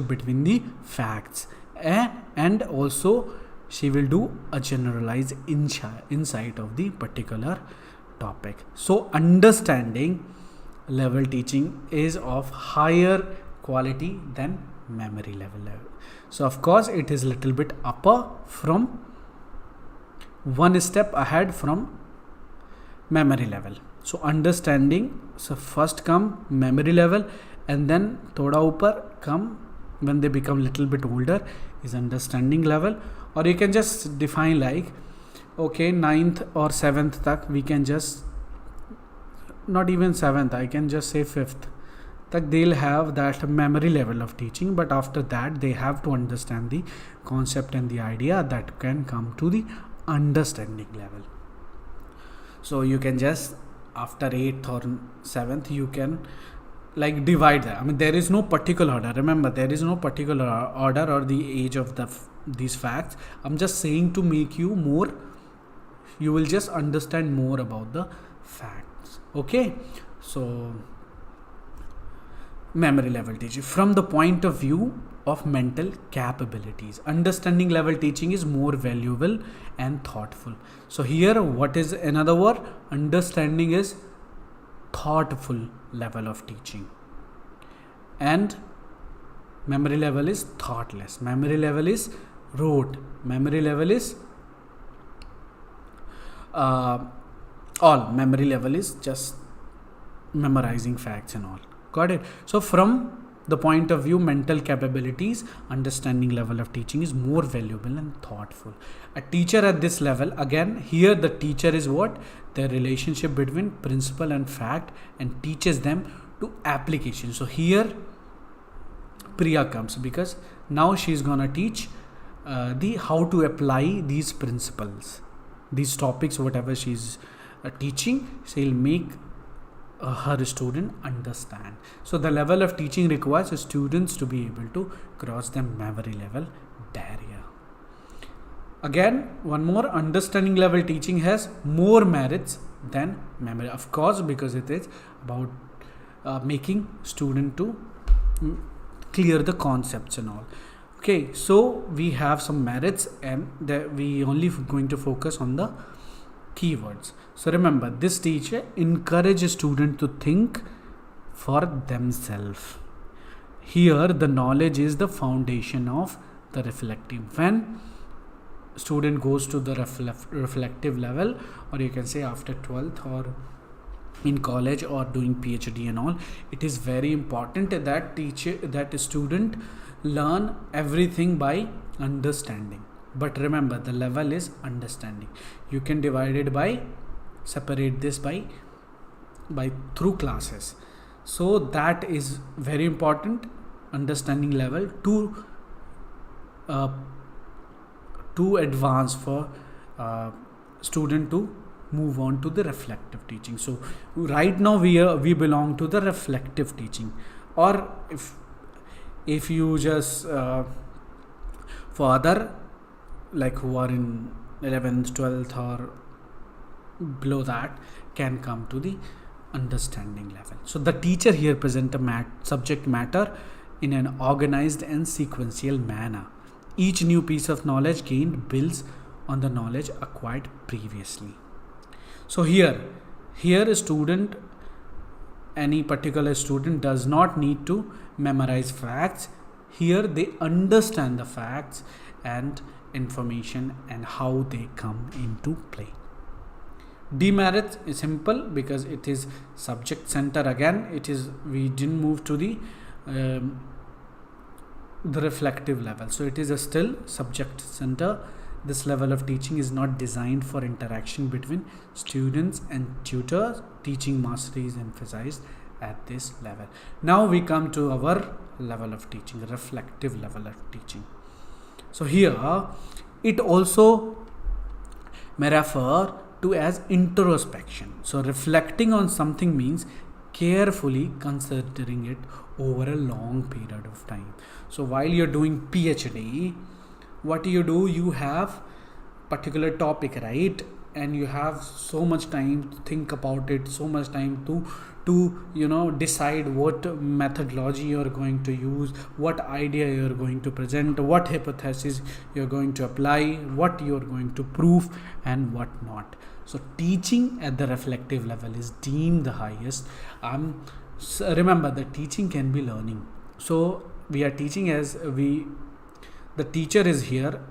between the facts, and also she will do a generalized insight of the particular topic. So understanding level teaching is of higher quality than memory level. So of course it is little bit upper, from one step ahead from memory level. So understanding, so first come memory level and then thoda upar come, when they become little bit older, is understanding level. Or you can just define like, okay, 9th or 7th tak we can just, not even 7th, I can just say 5th tak they'll have that memory level of teaching, but after that they have to understand the concept and the idea that can come to the understanding level. So you can just, after 8th or 7th, you can like divide that. I mean, there is no particular order. Remember, there is no particular order or the age of these facts. I'm just saying to make you more, you will just understand more about the facts. Okay, so memory level teaching from the point of view of mental capabilities. Understanding level teaching is more valuable and thoughtful. So here, what is another word? Understanding is thoughtful level of teaching, and memory level is thoughtless. Memory level is rote. Memory level is all. Memory level is just memorizing facts and all. Got it? So from the point of view mental capabilities, understanding level of teaching is more valuable and thoughtful. A teacher at this level, again here the teacher is what? The relationship between principle and fact, and teaches them to application. So here Priya comes, because now she's gonna teach the how to apply these principles, these topics, whatever she's teaching, she'll make her student understand. So the level of teaching requires students to be able to cross the memory level barrier. Again, one more, understanding level teaching has more merits than memory, of course, because it is about making student to clear the concepts and all. Okay, so we have some merits, and we only going to focus on the keywords. So remember, this teacher encourages students to think for themselves. Here the knowledge is the foundation of the reflective. When student goes to the reflective level, or you can say after 12th or in college or doing PhD and all, it is very important that student learn everything by understanding. But remember, the level is understanding. You can divide it by, separate this by through classes. So that is very important, understanding level, to too advanced for student to move on to the reflective teaching. So right now we belong to the reflective teaching, or if you just for other, like who are in 11th 12th or below that, can come to the understanding level. So the teacher here present a subject matter in an organized and sequential manner. Each new piece of knowledge gained builds on the knowledge acquired previously. So here a student, any particular student does not need to memorize facts. Here they understand the facts and information and how they come into play. Demerits is simple because it is subject center. Again, it is, we didn't move to the reflective level, so it is a still subject center. This level of teaching is not designed for interaction between students and tutors. Teaching mastery is emphasized at this level. Now we come to our level of teaching, reflective level of teaching. So here it also may refer to as introspection. So reflecting on something means carefully considering it over a long period of time. So while you're doing PhD, what do? You have particular topic, right? And you have so much time to think about it, so much time to decide what methodology you're going to use, what idea you're going to present, what hypothesis you're going to apply, what you're going to prove, and what not. So teaching at the reflective level is deemed the highest. Remember that teaching can be learning. So we are teaching as the teacher is here,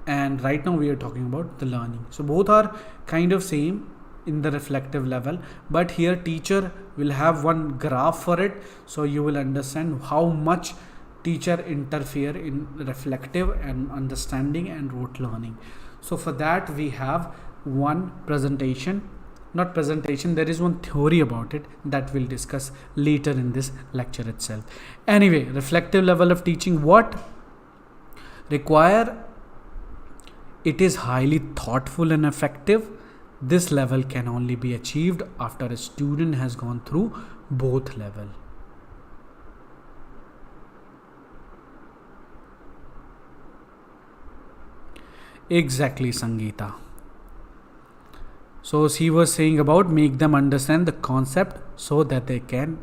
and right now we are talking about the learning. So both are kind of same in the reflective level, but here teacher will have one graph for it, so you will understand how much teacher interfere in reflective and understanding and rote learning. So for that we have one presentation, not presentation, there is one theory about it that we'll discuss later in this lecture itself. Anyway, reflective level of teaching, what require? It is highly thoughtful and effective. This level can only be achieved after a student has gone through both levels. Exactly, Sangeeta. So she was saying about make them understand the concept so that they can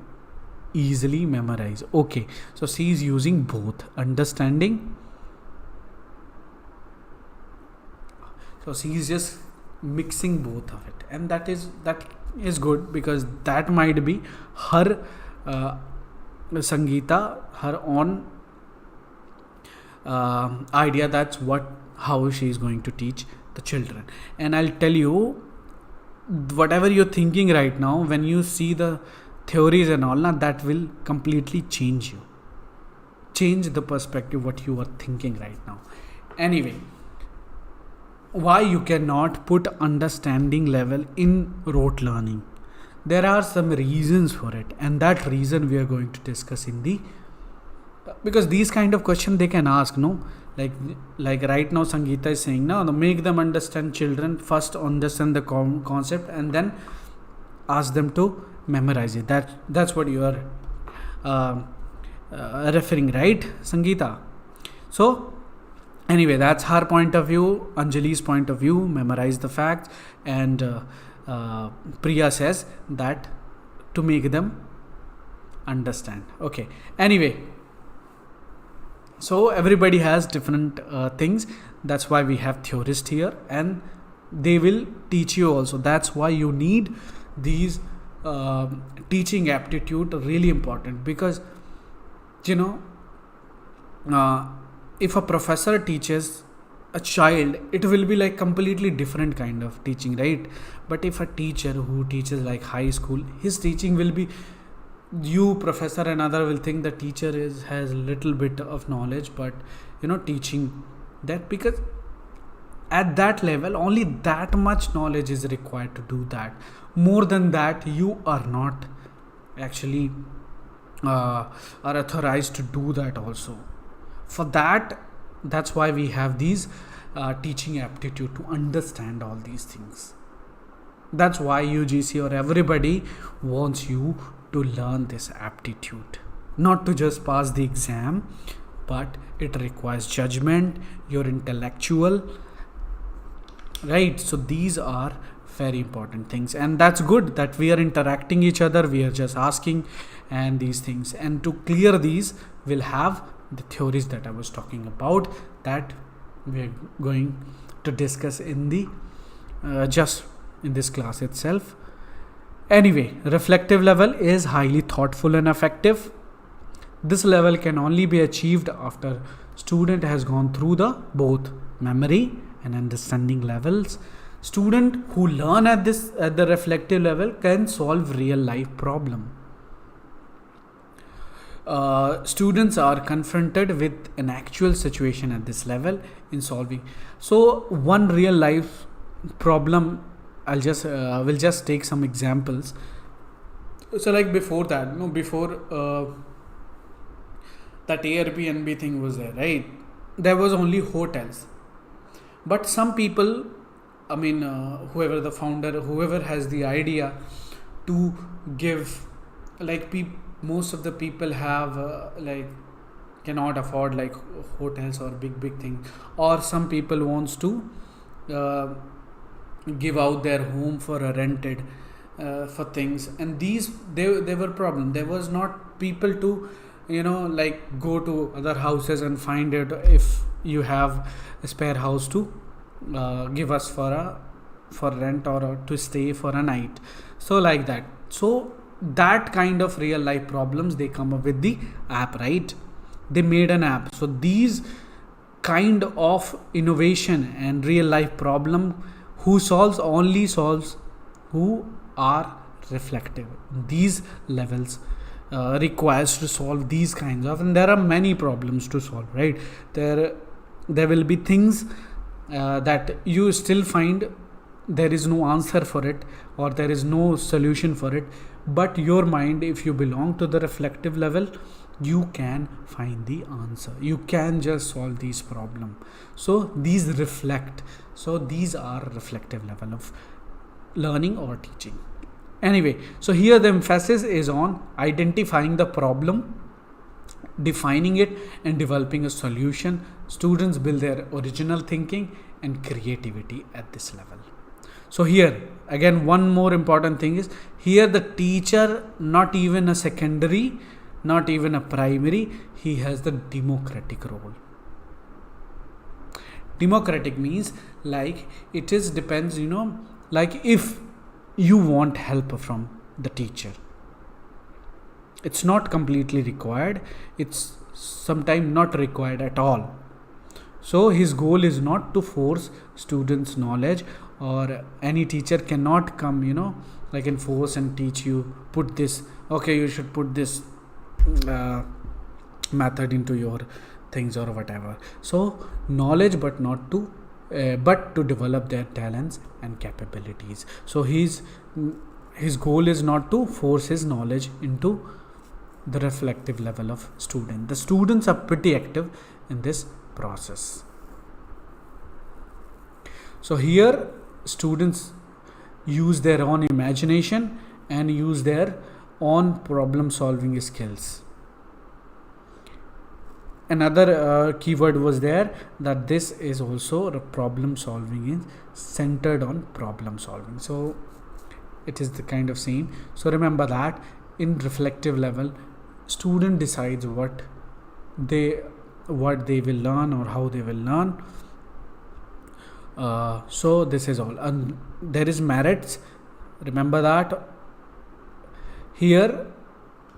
easily memorize. Okay, so she is using both understanding. So she is just mixing both of it, and that is good, because that might be her Sangeeta, her own idea. That's how she is going to teach the children. And I'll tell you, whatever you're thinking right now, when you see the theories and all, that will completely change the perspective what you are thinking right now. Anyway, why you cannot put understanding level in rote learning? There are some reasons for it, and that reason we are going to discuss because these kind of questions they can ask, no? Like right now Sangeeta is saying, no, make them understand, children first understand the concept and then ask them to memorize it. That's what you are referring, right, Sangeeta? So anyway, that's her point of view, Anjali's point of view, memorize the facts, and Priya says that to make them understand. Okay, anyway, so everybody has different things. That's why we have theorists here, and they will teach you also. That's why you need these teaching aptitude, really important, because if a professor teaches a child, it will be like completely different kind of teaching, right? But if a teacher who teaches like high school, his teaching will be, you professor and other will think the teacher has little bit of knowledge, but teaching that, because at that level only that much knowledge is required to do that. More than that you are not actually are authorized to do that also. For that That's why we have these teaching aptitude, to understand all these things. That's why UGC or everybody wants you to learn this aptitude, not to just pass the exam, but it requires judgment, your intellectual, right? So these are very important things, and that's good that we are interacting each other, we are just asking and these things. And to clear these, we'll have the theories that I was talking about, that we're going to discuss in the just in this class itself. Anyway, reflective level is highly thoughtful and effective. This level can only be achieved after student has gone through the both memory and understanding levels. Student who learn at the reflective level can solve real life problem. Students are confronted with an actual situation at this level in solving. So one real life problem, will just take some examples. So like before that, before that Airbnb thing was there, right? There was only hotels, but some people, whoever the founder, whoever has the idea to give, like most of the people have cannot afford like hotels or big thing, or some people wants to give out their home for a rented for things, and these they were problem. There was not people to go to other houses and find it if you have a spare house to give us for rent or to stay for a night. So like that. So that kind of real life problems, they come up with the app, right? They made an app. So these kind of innovation and real life problem, who solves who are reflective. These levels requires to solve these kinds of, and there are many problems to solve, right? There will be things that you still find there is no answer for it, or there is no solution for it, but your mind, if you belong to the reflective level, you can find the answer, you can just solve these problem. So these reflect. So these are reflective level of learning or teaching. Anyway, so here the emphasis is on identifying the problem, defining it, and developing a solution. Students build their original thinking and creativity at this level. So here again, one more important thing is, here the teacher, not even a secondary, not even a primary, he has the democratic role. Democratic means like it is depends, like if you want help from the teacher, it's not completely required, it's sometimes not required at all. So his goal is not to force students' knowledge, or any teacher cannot come, like enforce and teach you, put this, okay, you should put this method into your things or whatever. So knowledge, but not to but to develop their talents and capabilities. So his goal is not to force his knowledge into the reflective level of student. The students are pretty active in this process. So here students use their own imagination and use their own problem solving skills. Another keyword was there, that this is also the problem solving is centered on problem solving. So it is the kind of same. So remember that in reflective level, student decides what they will learn or how they will learn. So this is all, and there is merits. Remember that here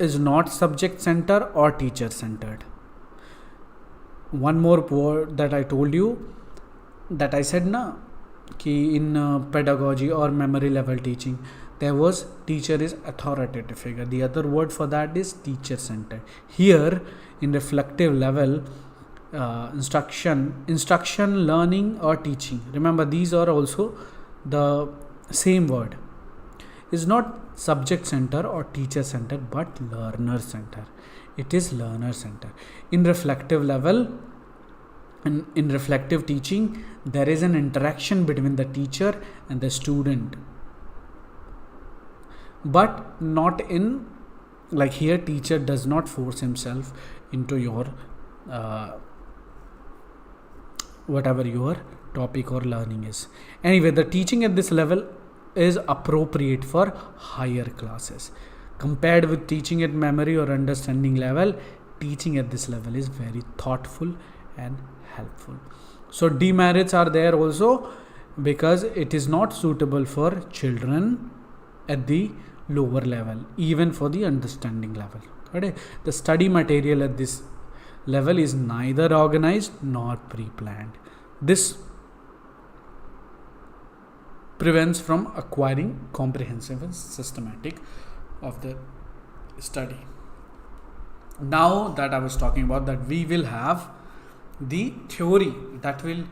is not subject center or teacher centered. One more word that I told you, that I said ki in pedagogy or memory level teaching, there was teacher is authoritative figure. The other word for that is teacher centered. Here in reflective level, instruction, learning or teaching. Remember, these are also the same word. Is not subject center or teacher centered, but learner center. It is learner center. In reflective level, in reflective teaching, there is an interaction between the teacher and the student, but not in, like here teacher does not force himself into your whatever your topic or learning is. Anyway, the teaching at this level is appropriate for higher classes. Compared with teaching at memory or understanding level, teaching at this level is very thoughtful and helpful. So demerits are there also, because it is not suitable for children at the lower level, even for the understanding level. Okay? The study material at this level is neither organized nor pre-planned. This prevents from acquiring comprehensive and systematic of the study. Now that I was talking about that, we will have the theory that will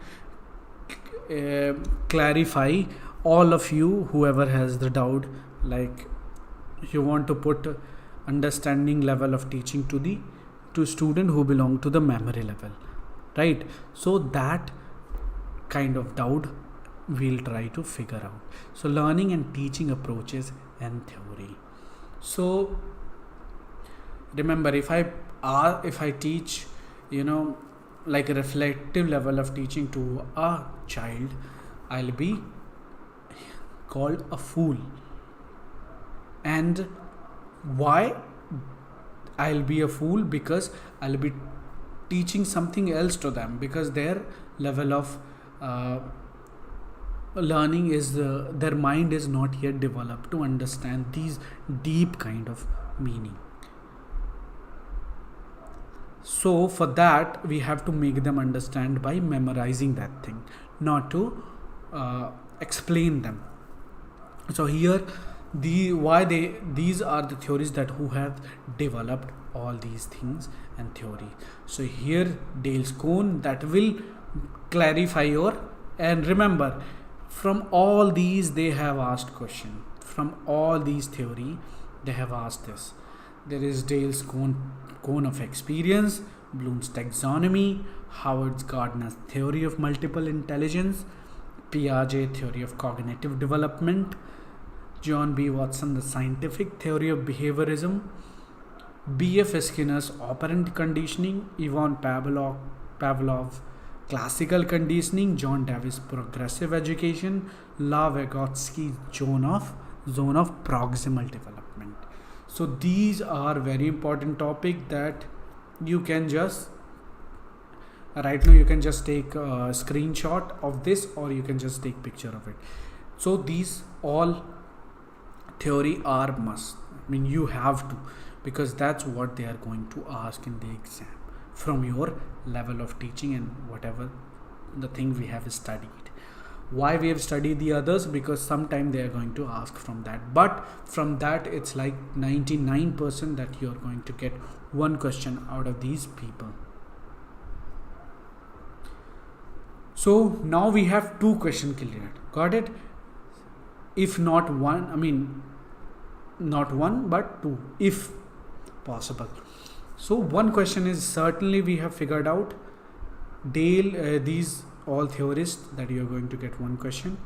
clarify all of you, whoever has the doubt, like you want to put understanding level of teaching to student who belong to the memory level, right? So that kind of doubt we'll try to figure out. So learning and teaching approaches and theory. So remember, if I teach, like a reflective level of teaching to a child, I'll be called a fool. And why I'll be a fool? Because I'll be teaching something else to them, because their level of learning is their mind is not yet developed to understand these deep kind of meaning. So for that, we have to make them understand by memorizing that thing, not to explain them. So here, these are the theories that who have developed all these things and theory. So here Dale's cone that will clarify your, and remember, from all these they have asked question. From all these theory they have asked this. There is Dale's cone of experience, Bloom's taxonomy, Howard Gardner's theory of multiple intelligence, Piaget theory of cognitive development, John B. Watson the scientific theory of behaviorism, B.F. Skinner's operant conditioning, Ivan Pavlov classical conditioning, John Davis progressive education, La Vygotsky's zone of proximal development. So these are very important topic that you can just right now you can just take a screenshot of this, or you can just take picture of it. So these all theory are must. I mean, you have to, because that's what they are going to ask in the exam from your level of teaching and whatever the thing we have studied. Why we have studied the others? Because sometime they are going to ask from that, but from that it's like 99% that you are going to get one question out of these people. So now we have two questions cleared. Got it? If not one, I mean not one but two if possible. So one question is certainly we have figured out. Dale, these all theorists that you are going to get one question,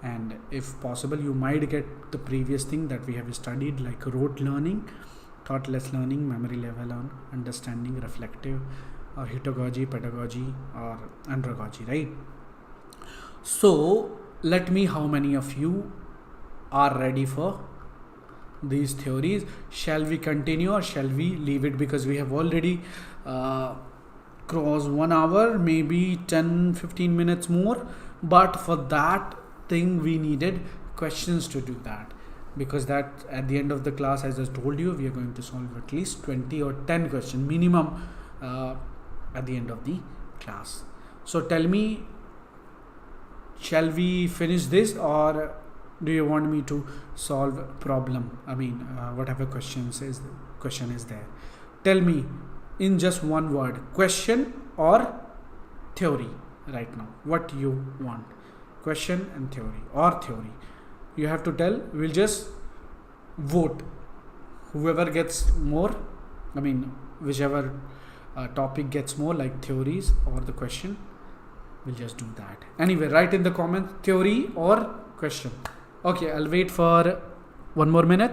and if possible you might get the previous thing that we have studied, like rote learning, thoughtless learning, memory level on understanding, reflective, or heterogogy, pedagogy, or andragogy, right? So let me, how many of you are ready for these theories? Shall we continue or shall we leave it, because we have already crossed 1 hour, maybe 10-15 minutes more, but for that thing we needed questions to do that, because that at the end of the class, as I told you, we are going to solve at least 20 or 10 questions minimum at the end of the class. So tell me, shall we finish this, or do you want me to solve problem? I mean, whatever question is there. Tell me in just one word, question or theory right now. What you want? Question and theory, or theory. You have to tell. We'll just vote. Whoever gets more, I mean, whichever topic gets more like theories or the question, we'll just do that. Anyway, write in the comments theory or question. Okay, I'll wait for 1 more minute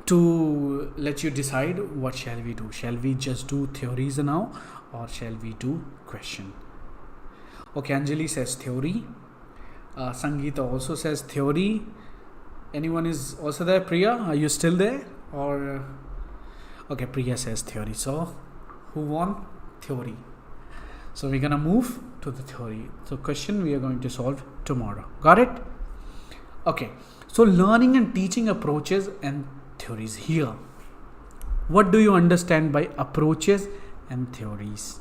to let you decide what shall we do. Shall we just do theories now or shall we do question? Okay, Anjali says theory. Sangeeta also says theory. Anyone is also there? Priya, are you still there? Or okay, Priya says theory. So who won? Theory. So we're gonna move to the theory. So question we are going to solve tomorrow. Got it? Okay. So learning and teaching approaches and theories here. What do you understand by approaches and theories?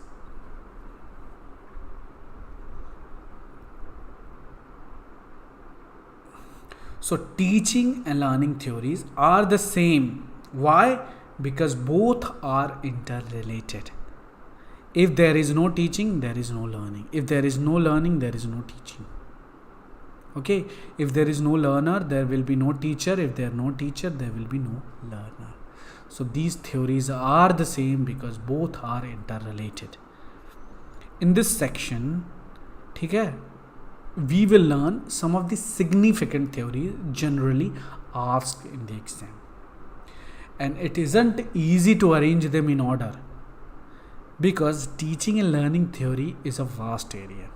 So teaching and learning theories are the same. Why? Because both are interrelated. If there is no teaching, there is no learning. If there is no learning, there is no teaching. Okay, if there is no learner, there will be no teacher. If there is no teacher, there will be no learner. So these theories are the same because both are interrelated. In this section, okay, we will learn some of the significant theories generally asked in the exam. And it isn't easy to arrange them in order because teaching and learning theory is a vast area.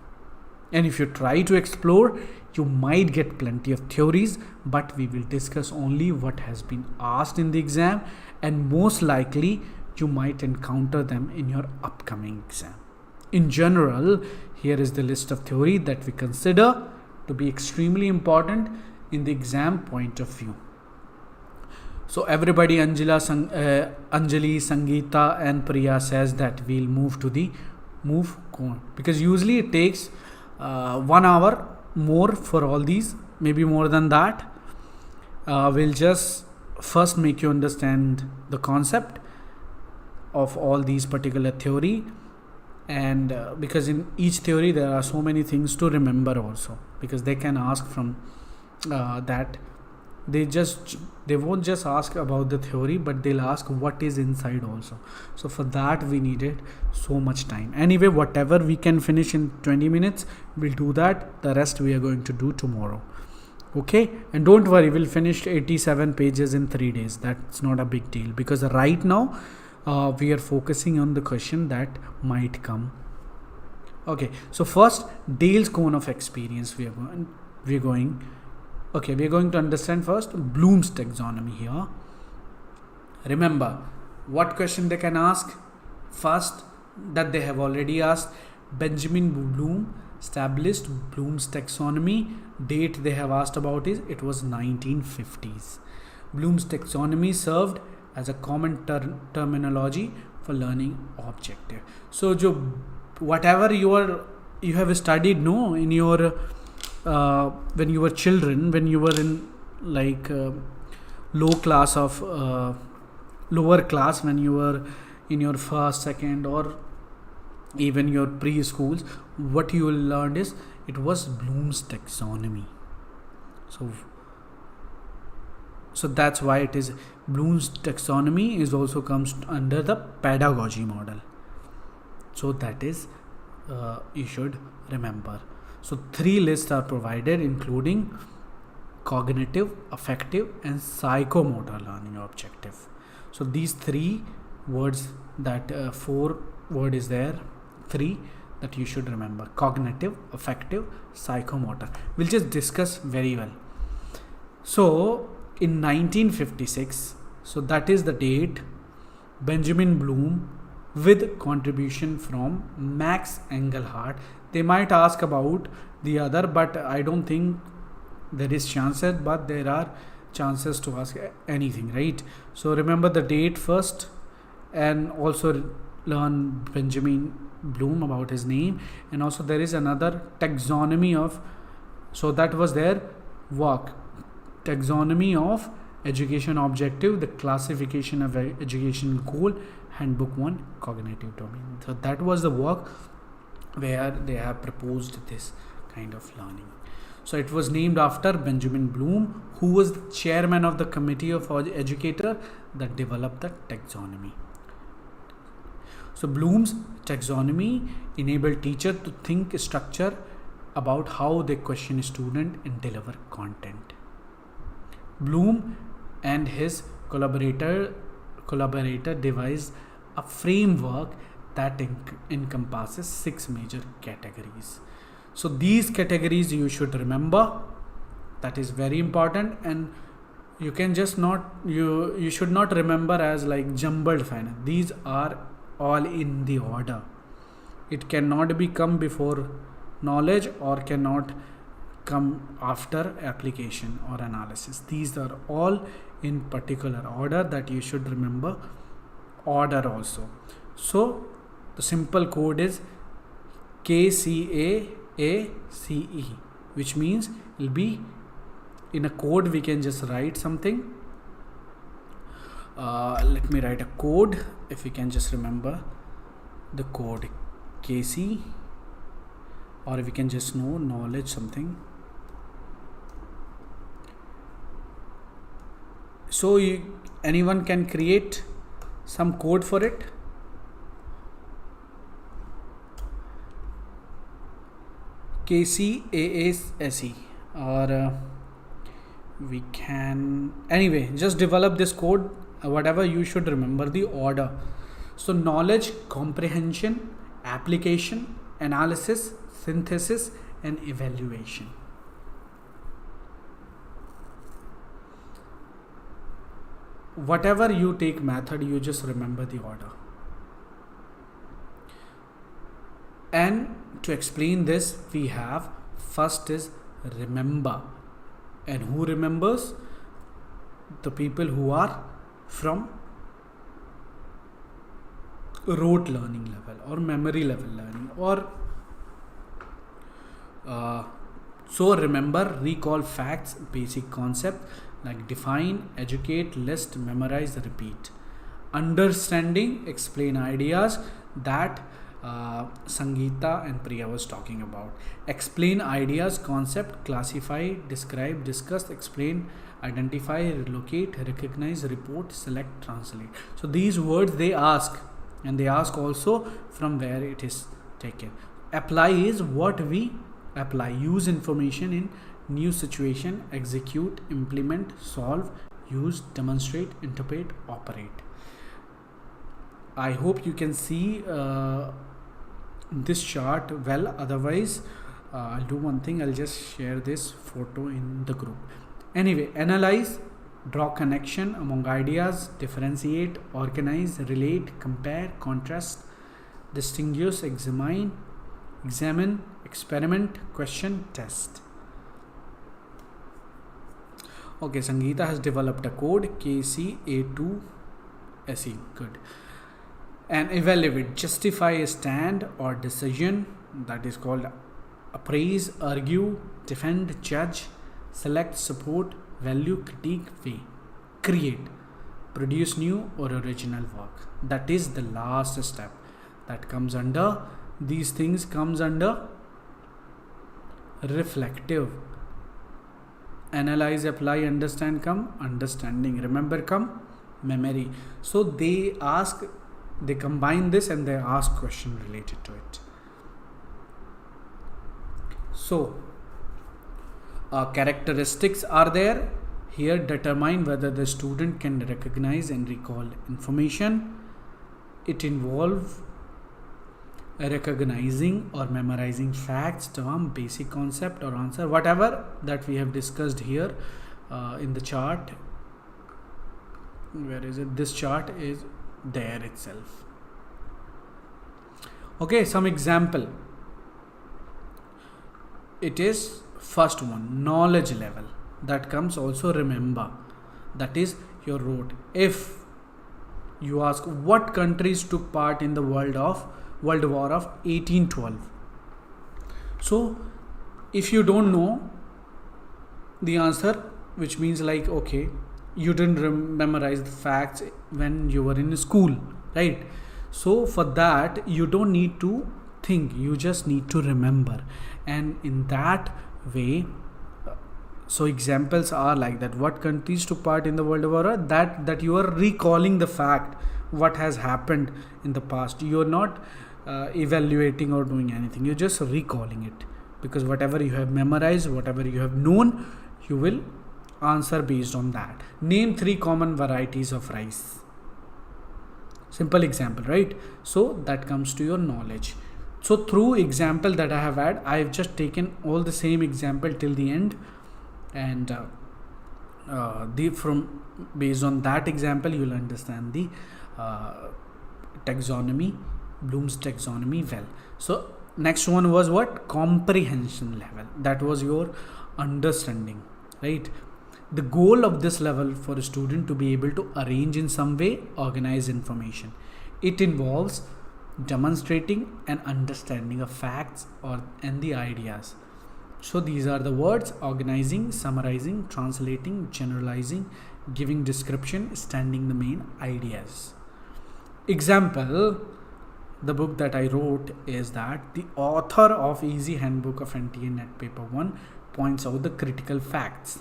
And if you try to explore, you might get plenty of theories, but we will discuss only what has been asked in the exam, and most likely you might encounter them in your upcoming exam. In general, here is the list of theory that we consider to be extremely important in the exam point of view. So everybody, Anjali, Sangeeta and Priya says that we'll move to the move cone because usually it takes 1 hour more for all these, maybe more than that. We'll just first make you understand the concept of all these particular theory, and because in each theory there are so many things to remember also, because they can ask from that. They won't just ask about the theory, but they'll ask what is inside also. So for that we needed so much time. Anyway, whatever we can finish in 20 minutes, we'll do that. The rest we are going to do tomorrow. Okay, and don't worry, we'll finish 87 pages in 3 days. That's not a big deal because right now we are focusing on the question that might come. Okay, so first, Dale's cone of experience we are going to understand first Bloom's taxonomy here. Remember what question they can ask first that they have already asked. Benjamin Bloom established Bloom's taxonomy. Date they have asked about is it was 1950s. Bloom's taxonomy served as a common terminology for learning objective. So whatever you have studied in your when you were children, when you were in like lower class, when you were in your first, second, or even your preschools, what you learned is it was Bloom's taxonomy. So that's why it is Bloom's taxonomy is also comes under the pedagogy model. So that is you should remember. So 3 lists are provided, including cognitive, affective, and psychomotor learning objective. So these 3 words that 4 word is there, 3 that you should remember: cognitive, affective, psychomotor. We'll just discuss very well. So in 1956, so that is the date, Benjamin Bloom, with contribution from Max Engelhardt. They might ask about the other, but I don't think there is chances, but there are chances to ask anything, right? So remember the date first, and also learn Benjamin Bloom about his name, and also there is another taxonomy of, so that was their work, taxonomy of education objective, the classification of educational goal, handbook 1, cognitive domain. So that was the work where they have proposed this kind of learning. So it was named after Benjamin Bloom, who was the chairman of the committee of educator that developed the taxonomy. So Bloom's taxonomy enable teacher to think structure about how they question student and deliver content. Bloom and his collaborator devised a framework that encompasses 6 major categories. So these categories you should remember. That is very important, and you can just not you should not remember as like jumbled finance. These are all in the order. It cannot be come before knowledge or cannot come after application or analysis. These are all in particular order that you should remember order also. So the simple code is KCAACE, which means it will be in a code. We can just write something. Let me write a code. If we can just remember the code KC, or we can just know knowledge something. So anyone can create some code for it. KCAASE, or we can anyway just develop this code. Whatever, you should remember the order. So knowledge, comprehension, application, analysis, synthesis, and evaluation. Whatever you take method, you just remember the order. And to explain this, we have first is remember. And who remembers? The people who are from rote learning level or memory level learning, or so remember, recall facts, basic concept like define, educate, list, memorize, repeat. Understanding, explain ideas that Sangeeta and Priya was talking about. Explain ideas, concept, classify, describe, discuss, explain, identify, relocate, recognize, report, select, translate. So these words they ask, and they ask also from where it is taken. Apply is what we apply. Use information in new situation. Execute, implement, solve, use, demonstrate, interpret, operate. I hope you can see this chart well. Otherwise I'll do one thing, I'll just share this photo in the group. Anyway, analyze, draw connection among ideas, differentiate, organize, relate, compare, contrast, distinguish, examine, experiment, question, test. Okay, Sangeeta has developed a code KCA2SE. Good. And evaluate, justify a stand or decision, that is called appraise, argue, defend, judge, select, support, value, critique, weigh. Create, produce new or original work. That is the last step that comes under these things, comes under reflective. Analyze, apply, understand, come understanding, remember, come memory. So they combine this and they ask question related to it. So characteristics are there here. Determine whether the student can recognize and recall information. It involves recognizing or memorizing facts, term, basic concept or answer, whatever that we have discussed here in the chart. Where is it? This chart is there itself. Okay, some example. It is first one, knowledge level. That comes also remember. That is your rote. If you ask what countries took part in the World War of 1812. So if you don't know the answer, which means like, okay, you didn't memorize the facts when you were in school, right? So for that you don't need to think, you just need to remember. And in that way, so examples are like that. What countries took part in the World War? That you are recalling the fact what has happened in the past. You're not evaluating or doing anything, you're just recalling it, because whatever you have memorized, whatever you have known, you will answer based on that. Name 3 common varieties of rice. Simple example, right? So that comes to your knowledge. So through example that I have had, I have just taken all the same example till the end, and from based on that example you will understand the taxonomy, Bloom's taxonomy well. So next one was what? Comprehension level. That was your understanding, right? The goal of this level for a student to be able to arrange in some way, organize information. It involves demonstrating and understanding of facts and the ideas. So these are the words: organizing, summarizing, translating, generalizing, giving description, standing the main ideas. Example, the book that I wrote is that the author of Easy Handbook of NTA NET Paper 1 points out the critical facts.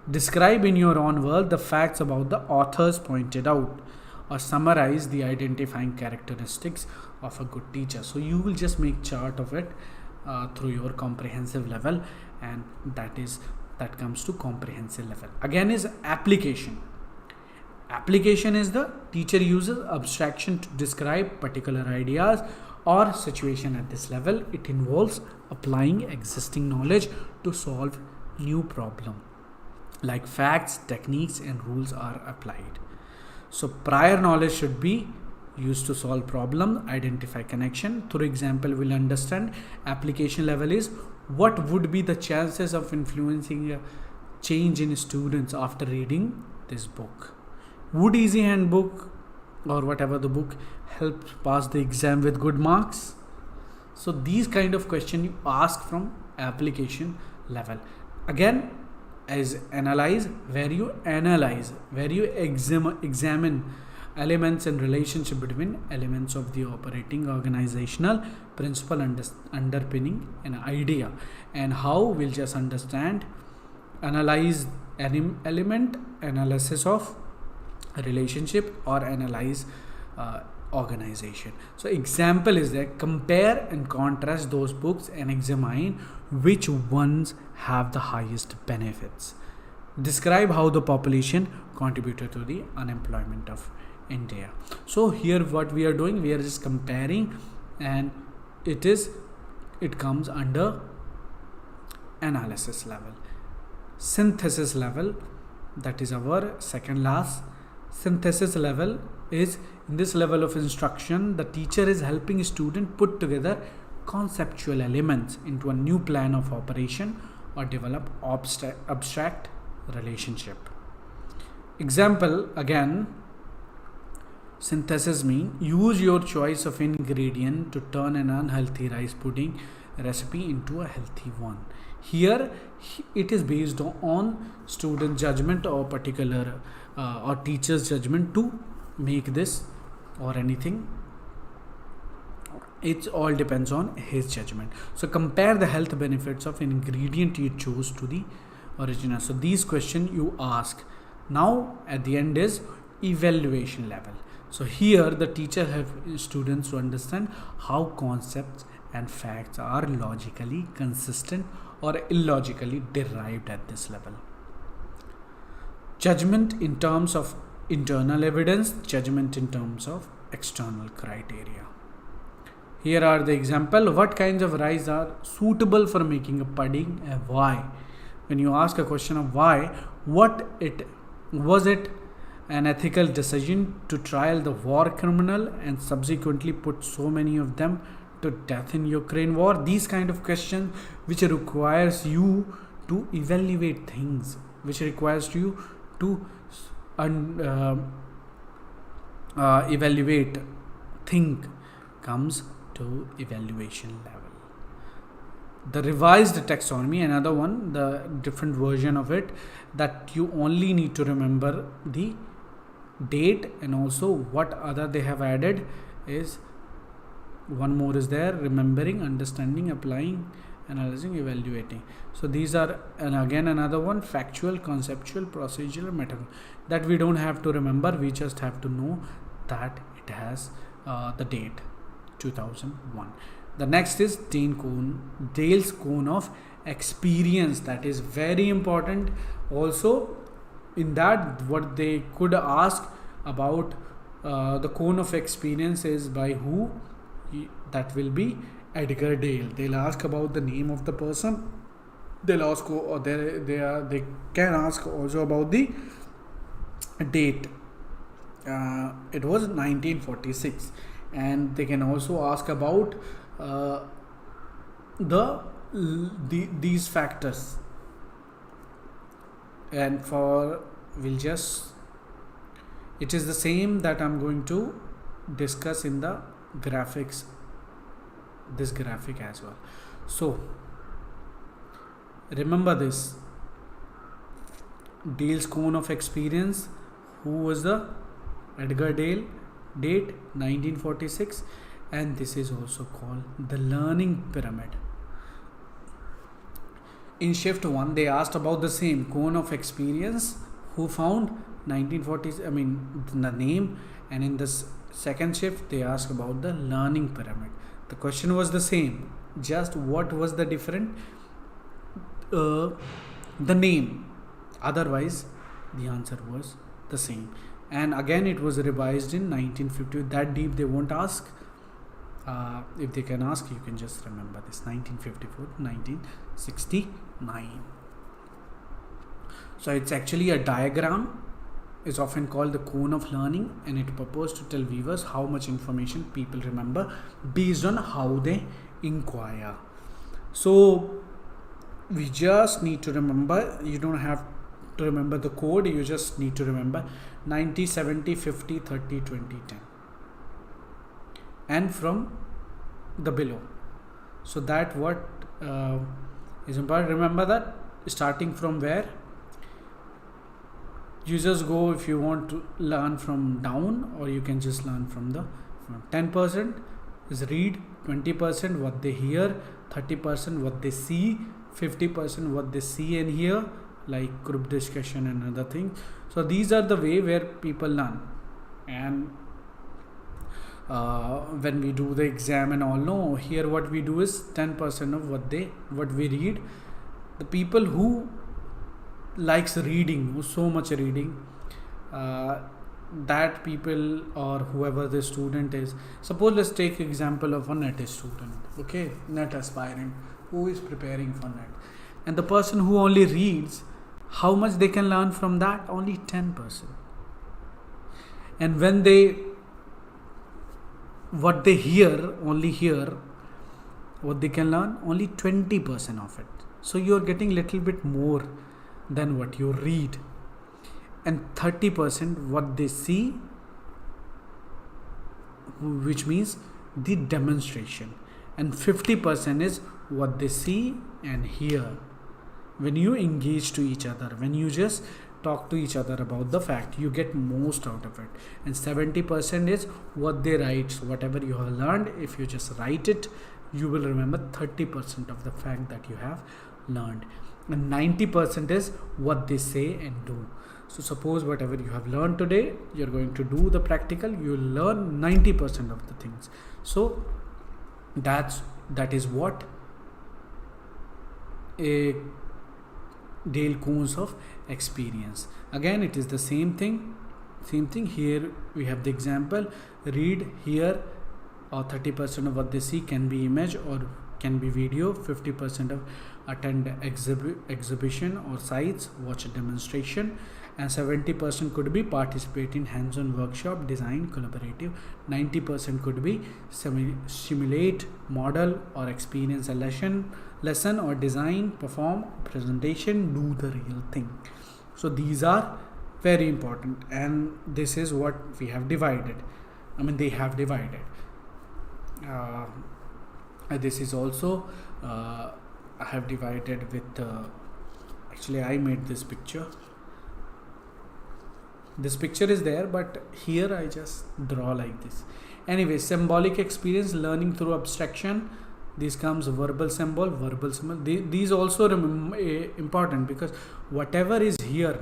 Describe in your own words the facts about the authors pointed out, or summarize the identifying characteristics of a good teacher. So you will just make chart of it through your comprehensive level, and that comes to comprehensive level. Again is application. Application is the teacher uses abstraction to describe particular ideas or situation at this level. It involves applying existing knowledge to solve new problem, like facts, techniques and rules are applied. So prior knowledge should be used to solve problem, identify connection. Through example we'll understand. Application level is what would be the chances of influencing a change in students after reading this book. Would Easy Handbook or whatever the book help pass the exam with good marks? So these kind of question you ask from application level. Again, as analyze, where you examine elements and relationship between elements of the operating organizational principle underpinning an idea, and how we'll just understand, analyze element, analysis of relationship, or analyze organization. So example is that compare and contrast those books and examine which ones have the highest benefits. Describe how the population contributed to the unemployment of India. So here what we are doing, we are just comparing, and it comes under analysis level. Synthesis level, that is our second last. Synthesis level is, in this level of instruction, the teacher is helping student put together conceptual elements into a new plan of operation or develop abstract relationship. Example, again, synthesis mean use your choice of ingredient to turn an unhealthy rice pudding recipe into a healthy one. Here it is based on student judgment or particular or teacher's judgment to make this or anything. It all depends on his judgment. So compare the health benefits of an ingredient you chose to the original. So these questions you ask. Now at the end is evaluation level. So here the teacher have students to understand how concepts and facts are logically consistent or illogically derived at this level. Judgment in terms of internal evidence, judgment in terms of external criteria. Here are the example. What kinds of rice are suitable for making a pudding and why? When you ask a question of why, was it an ethical decision to trial the war criminal and subsequently put so many of them to death in Ukraine war? These kind of questions which requires you to evaluate things, which requires you to evaluate, think, comes to evaluation level. The revised taxonomy, another one, the different version of it, that you only need to remember the date, and also what other they have added is one more is there: remembering, understanding, applying, analyzing, evaluating. So these are, and again another one, factual, conceptual, procedural, method, that we don't have to remember, we just have to know that it has the date 2001. The next is Dale's cone of experience. That is very important. Also, in that, what they could ask about the cone of experience is by who? That will be Edgar Dale. They'll ask about the name of the person. They'll ask, or they can ask also about the date. It was 1946, and they can also ask about these factors. And it is the same that I'm going to discuss in the graphics, this graphic as well. So remember this, Dale's cone of experience. Who was the Edgar Dale? Date 1946, and this is also called the learning pyramid. In shift 1, they asked about the same cone of experience. Who found 1940s? The name. And in this second shift, they asked about the learning pyramid. The question was the same. Just what was the different? The name. Otherwise, the answer was the same. And again, it was revised in 1950. That deep they won't ask. If they can ask, you can just remember this: 1954, 1969. So it's actually a diagram. Is often called the cone of learning, and it purports to tell viewers how much information people remember based on how they inquire. So we just need to remember. You don't have to remember the code. You just need to remember 90, 70, 50, 30, 20, 10. And from the below. So that what is important. Remember that starting from where? You just go if you want to learn from down, or you can just learn from the front. 10% is read, 20% what they hear, 30% what they see, 50% what they see and hear, like group discussion and other things. So these are the way where people learn. And when we do the exam and all, no, here what we do is 10% of what we read. The people who likes reading, so much reading, that people or whoever the student is. Suppose let's take example of a NET student, okay, NET aspirant who is preparing for NET, and the person who only reads, how much they can learn from that? Only 10%. And when what they hear, what they can learn, only 20% of it. So you're getting little bit more than what you read. And 30% what they see, which means the demonstration. And 50% is what they see and hear. When you engage to each other, when you just talk to each other about the fact, you get most out of it. And 70% is what they write. So whatever you have learned, if you just write it, you will remember 30% of the fact that you have learned. And 90% is what they say and do. So suppose whatever you have learned today, you're going to do the practical, you will learn 90% of the things. So that is what a Dale cones of experience. Again, it is the same thing. Here we have the example: read, hear, or 30% of what they see can be image or can be video. 50% of attend exhibition or sites, watch a demonstration, and 70% could be participate in hands-on workshop, design, collaborative. 90% could be simulate, model, or experience a lesson or design, perform, presentation, do the real thing. So these are very important, and this is what we have divided. They have divided. This is also I have divided with actually I made this picture. This picture is there, but here I just draw like this. Anyway, symbolic experience, learning through abstraction. This comes verbal symbol. These also important, because whatever is here,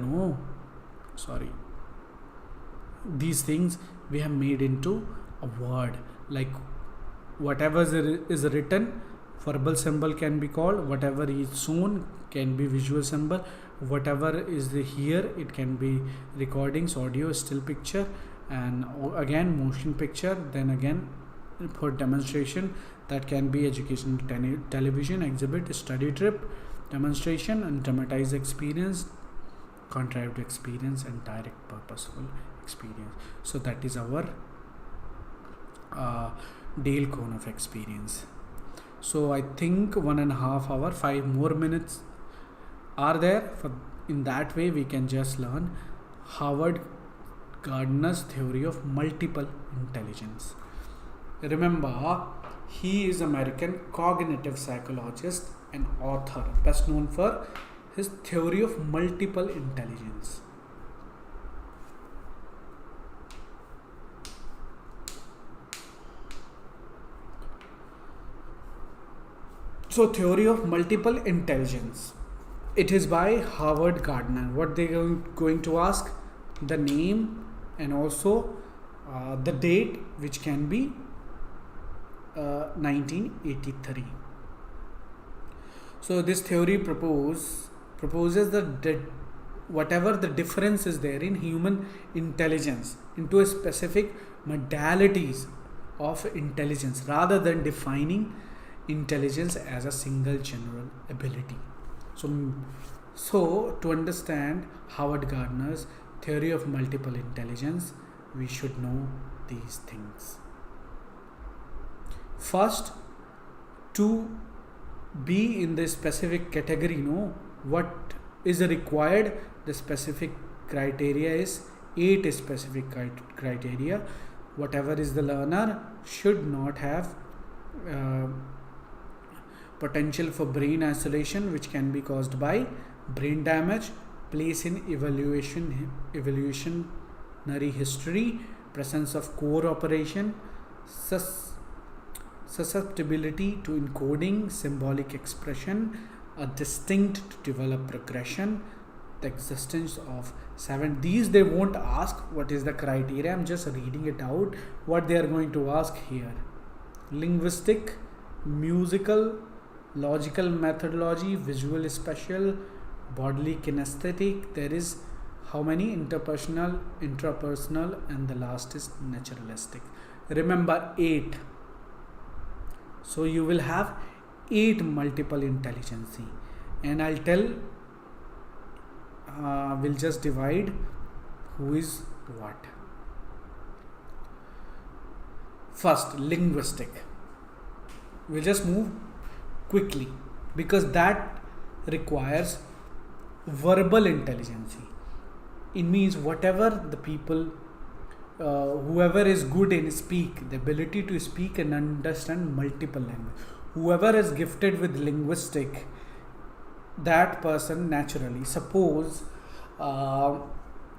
these things we have made into a word. Like whatever is written, verbal symbol can be called, whatever is shown can be visual symbol, whatever is here it can be recordings, audio, still picture, and again motion picture. Then again for demonstration, that can be educational television, exhibit, study trip, demonstration, and dramatized experience, contrived experience, and direct purposeful experience. So that is our Dale cone of experience. So I think 1.5 hours, 5 more minutes are there. In that way we can just learn Howard Gardner's theory of multiple intelligence. Remember, he is American cognitive psychologist and author, best known for his theory of multiple intelligence. So theory of multiple intelligence, it is by Howard Gardner. What they are going to ask, the name and also the date, which can be 1983. So this theory proposes that whatever the difference is there in human intelligence into a specific modalities of intelligence, rather than defining intelligence as a single general ability. So to understand Howard Gardner's theory of multiple intelligence, we should know these things. First, to be in the specific category, what is required, the specific criteria is 8 specific criteria. Whatever is the learner should not have potential for brain isolation, which can be caused by brain damage, place in evolutionary history, presence of core operation, susceptibility to encoding, symbolic expression, a distinct to develop progression, the existence of 7. These they won't ask what is the criteria. I'm just reading it out what they are going to ask here. Linguistic, musical, logical methodology, visual spatial, bodily kinesthetic. There is how many? Interpersonal, intrapersonal, and the last is naturalistic. Remember 8. So you will have 8 multiple intelligence, and I'll tell we'll just divide who is what. First, linguistic. We'll just move quickly because that requires verbal intelligence. It means whatever the people, whoever is good in speak, the ability to speak and understand multiple languages. Whoever is gifted with linguistic, that person naturally, suppose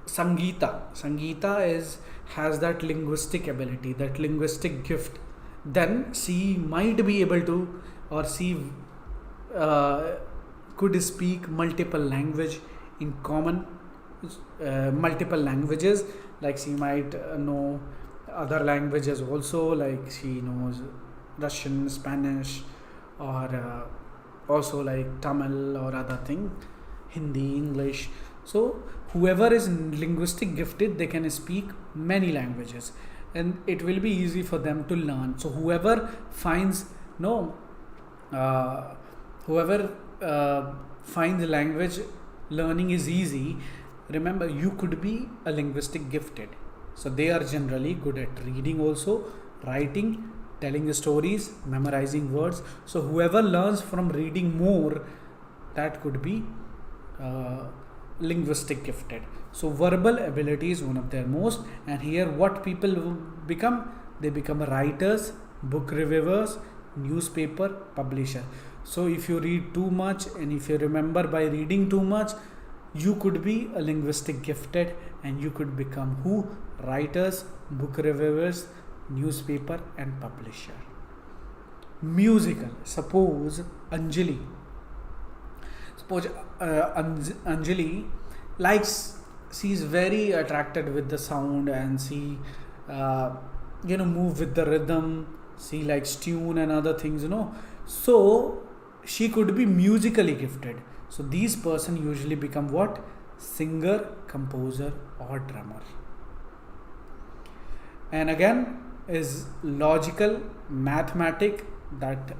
Sangeeta has that linguistic ability, that linguistic gift, then she might be able to, or she could speak multiple language in common, multiple languages, like she might know other languages also, like she knows Russian, Spanish, or also like Tamil or other thing, Hindi, English. So whoever is linguistic gifted, they can speak many languages and it will be easy for them to learn. So whoever finds finds language learning is easy. Remember, you could be a linguistic gifted, so they are generally good at reading also, writing, telling stories, memorizing words. So whoever learns from reading more, that could be linguistic gifted. So verbal ability is one of their most, and here what people become, they become writers, book reviewers, newspaper publisher. So if you read too much and if you remember by reading too much, you could be a linguistic gifted and you could become who? Writers, book reviewers, newspaper and publisher. Musical, suppose Anjali likes she's very attracted with the sound, and she move with the rhythm. She likes tune and other things, so she could be musically gifted. So these person usually become what? Singer, composer, or drummer. And again is logical, mathematic, that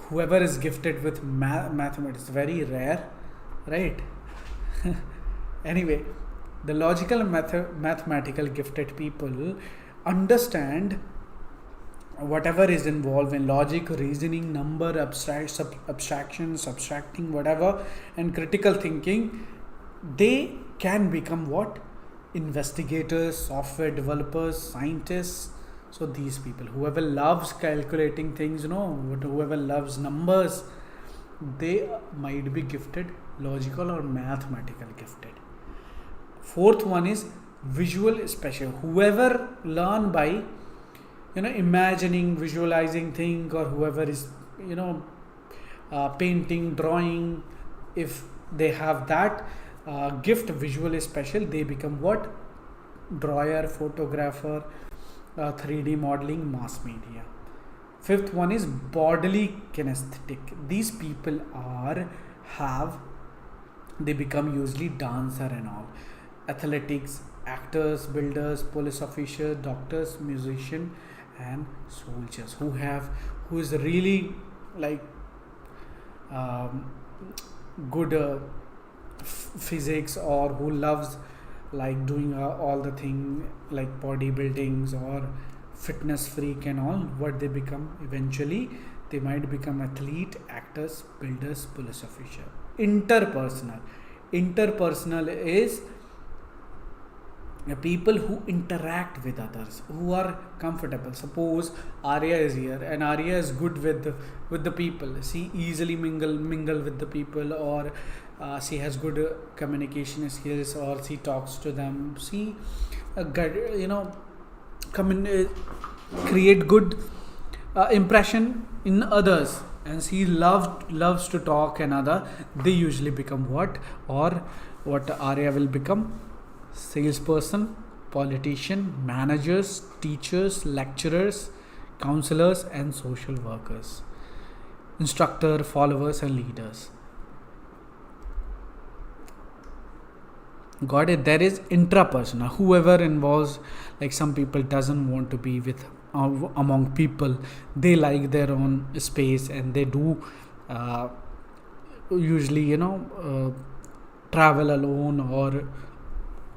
whoever is gifted with mathematics, very rare, right? Anyway, the logical and mathematical gifted people understand whatever is involved in logic, reasoning, number, abstraction, subtracting, whatever, and critical thinking. They can become what? Investigators, software developers, scientists. So these people, whoever loves calculating things, whoever loves numbers, they might be gifted logical or mathematical gifted. Fourth one is visual special. Whoever learn by imagining, visualizing thing, or whoever is painting, drawing, if they have that gift, visual special, they become what? Drawer, photographer, 3D modeling, mass media. Fifth one is bodily kinesthetic. These people they become usually dancer and all, athletics, actors, builders, police officer, doctors, musician, and soldiers, who is really like good physics, or who loves like doing all the thing like bodybuildings or fitness freak and all. What they become eventually? They might become athlete, actors, builders, police officer. Interpersonal is people who interact with others, who are comfortable. Suppose Arya is here, and Arya is good with the people. She easily mingle with the people, or she has good communication skills, or she talks to them. She create good impression in others, and she loves to talk and other. They usually become what? Or what Arya will become? Salesperson, politician, managers, teachers, lecturers, counselors, and social workers, instructor, followers, and leaders. Got it? There is intrapersonal. Whoever involves, like some people doesn't want to be with among people. They like their own space, and they do usually travel alone, or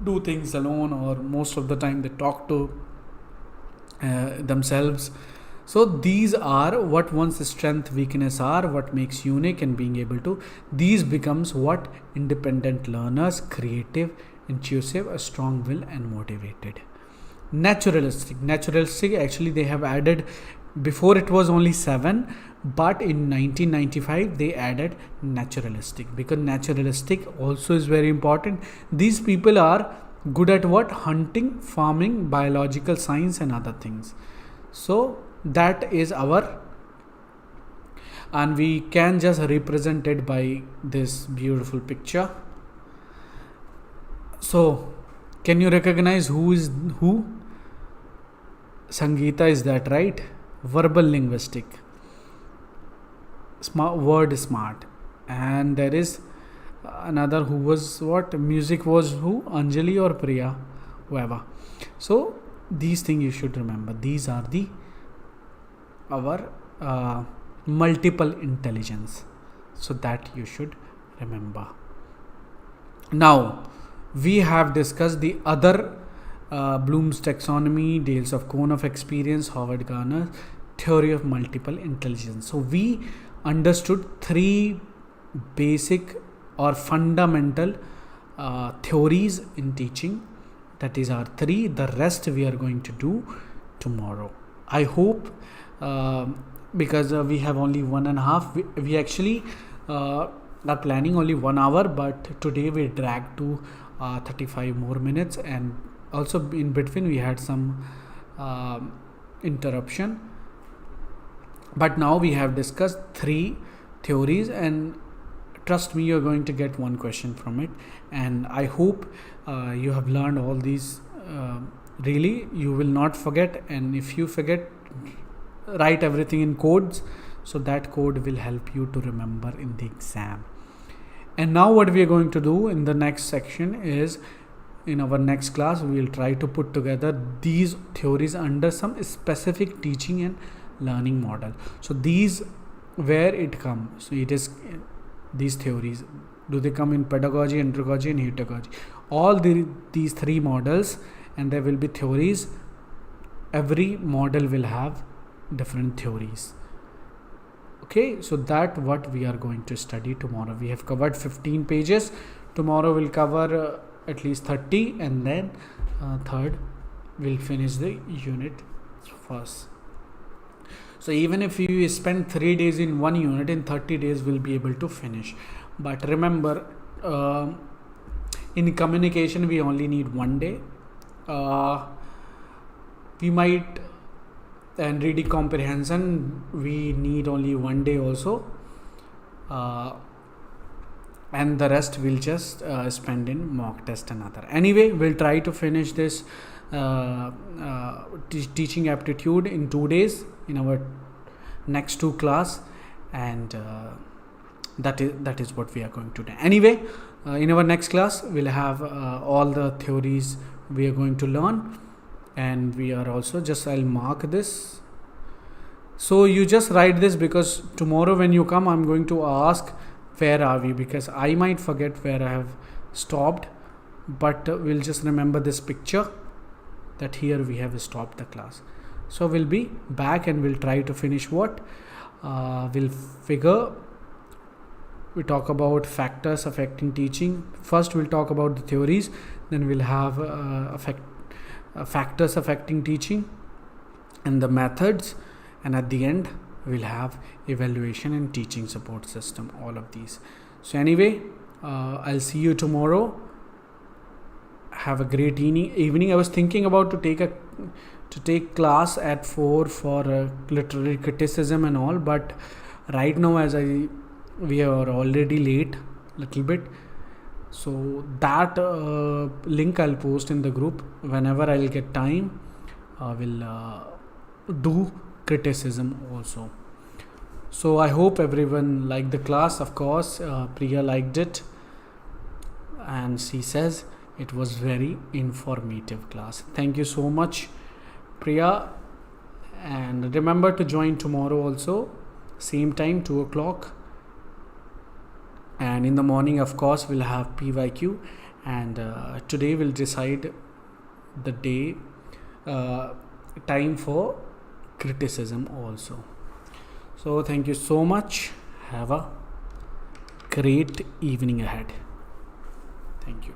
do things alone, or most of the time they talk to themselves. So these are what one's strength, weakness are, what makes unique, and being able to, these becomes what? Independent learners, creative, intuitive, a strong will, and motivated. Naturalistic actually they have added, before it was only 7, but in 1995 they added naturalistic, because naturalistic also is very important. These people are good at what? Hunting, farming, biological science, and other things. So that is our, and we can just represent it by this beautiful picture. So can you recognize who is who? Sangeeta, is that right? Verbal linguistic, word smart. And there is another who was what? Music was who? Anjali or Priya, whoever. So these things you should remember. These are our multiple intelligence. So that you should remember. Now we have discussed the other Bloom's taxonomy, Dales of cone of experience, Howard Gardner's theory of multiple intelligence. So we understood 3 basic or fundamental theories in teaching. That is our 3. The rest we are going to do tomorrow. I hope because we have only 1.5. We actually are planning only 1 hour, but today we dragged to 35 more minutes, and also in between we had some interruption. But now we have discussed 3 theories, and trust me, you're going to get one question from it. And I hope you have learned all these. Really, you will not forget, and if you forget, write everything in codes, so that code will help you to remember in the exam. And now what we are going to do in the next section is, in our next class, we will try to put together these theories under some specific teaching and learning model. So these, where it comes, so it is these theories, do they come in pedagogy, andragogy and heterogogy? All these three models, and there will be theories. Every model will have different theories. Okay, so that what we are going to study tomorrow. We have covered 15 pages. Tomorrow we'll cover at least 30, and then third we'll finish the unit first. So even if you spend 3 days in one unit, in 30 days we'll be able to finish. But remember, in communication we only need 1 day. We might, and reading comprehension we need only 1 day also, and the rest we'll just spend in mock test and other. Anyway, we'll try to finish this teaching aptitude in 2 days in our next 2 class, and that is what we are going to do. Anyway, in our next class we'll have all the theories we are going to learn, and we are also just, I'll mark this. So you just write this, because tomorrow when you come I'm going to ask where are we, because I might forget where I have stopped, but we'll just remember this picture, that here we have stopped the class. So we'll be back and we'll try to finish what we talk about factors affecting teaching. First we'll talk about the theories, then we'll have factors affecting teaching and the methods, and at the end we'll have evaluation and teaching support system, all of these. So anyway, I'll see you tomorrow. Have a great evening. I was thinking about to take class at 4 for literary criticism and all, but right now we are already late little bit, so that link I'll post in the group. Whenever I'll get time, I will do criticism also. So I hope everyone liked the class. Of course, Priya liked it, and she says it was very informative class. Thank you so much, Priya, and remember to join tomorrow also, same time, 2 o'clock. And in the morning, of course, we'll have PYQ, and today we'll decide the day time for criticism also. So thank you so much. Have a great evening ahead. Thank you.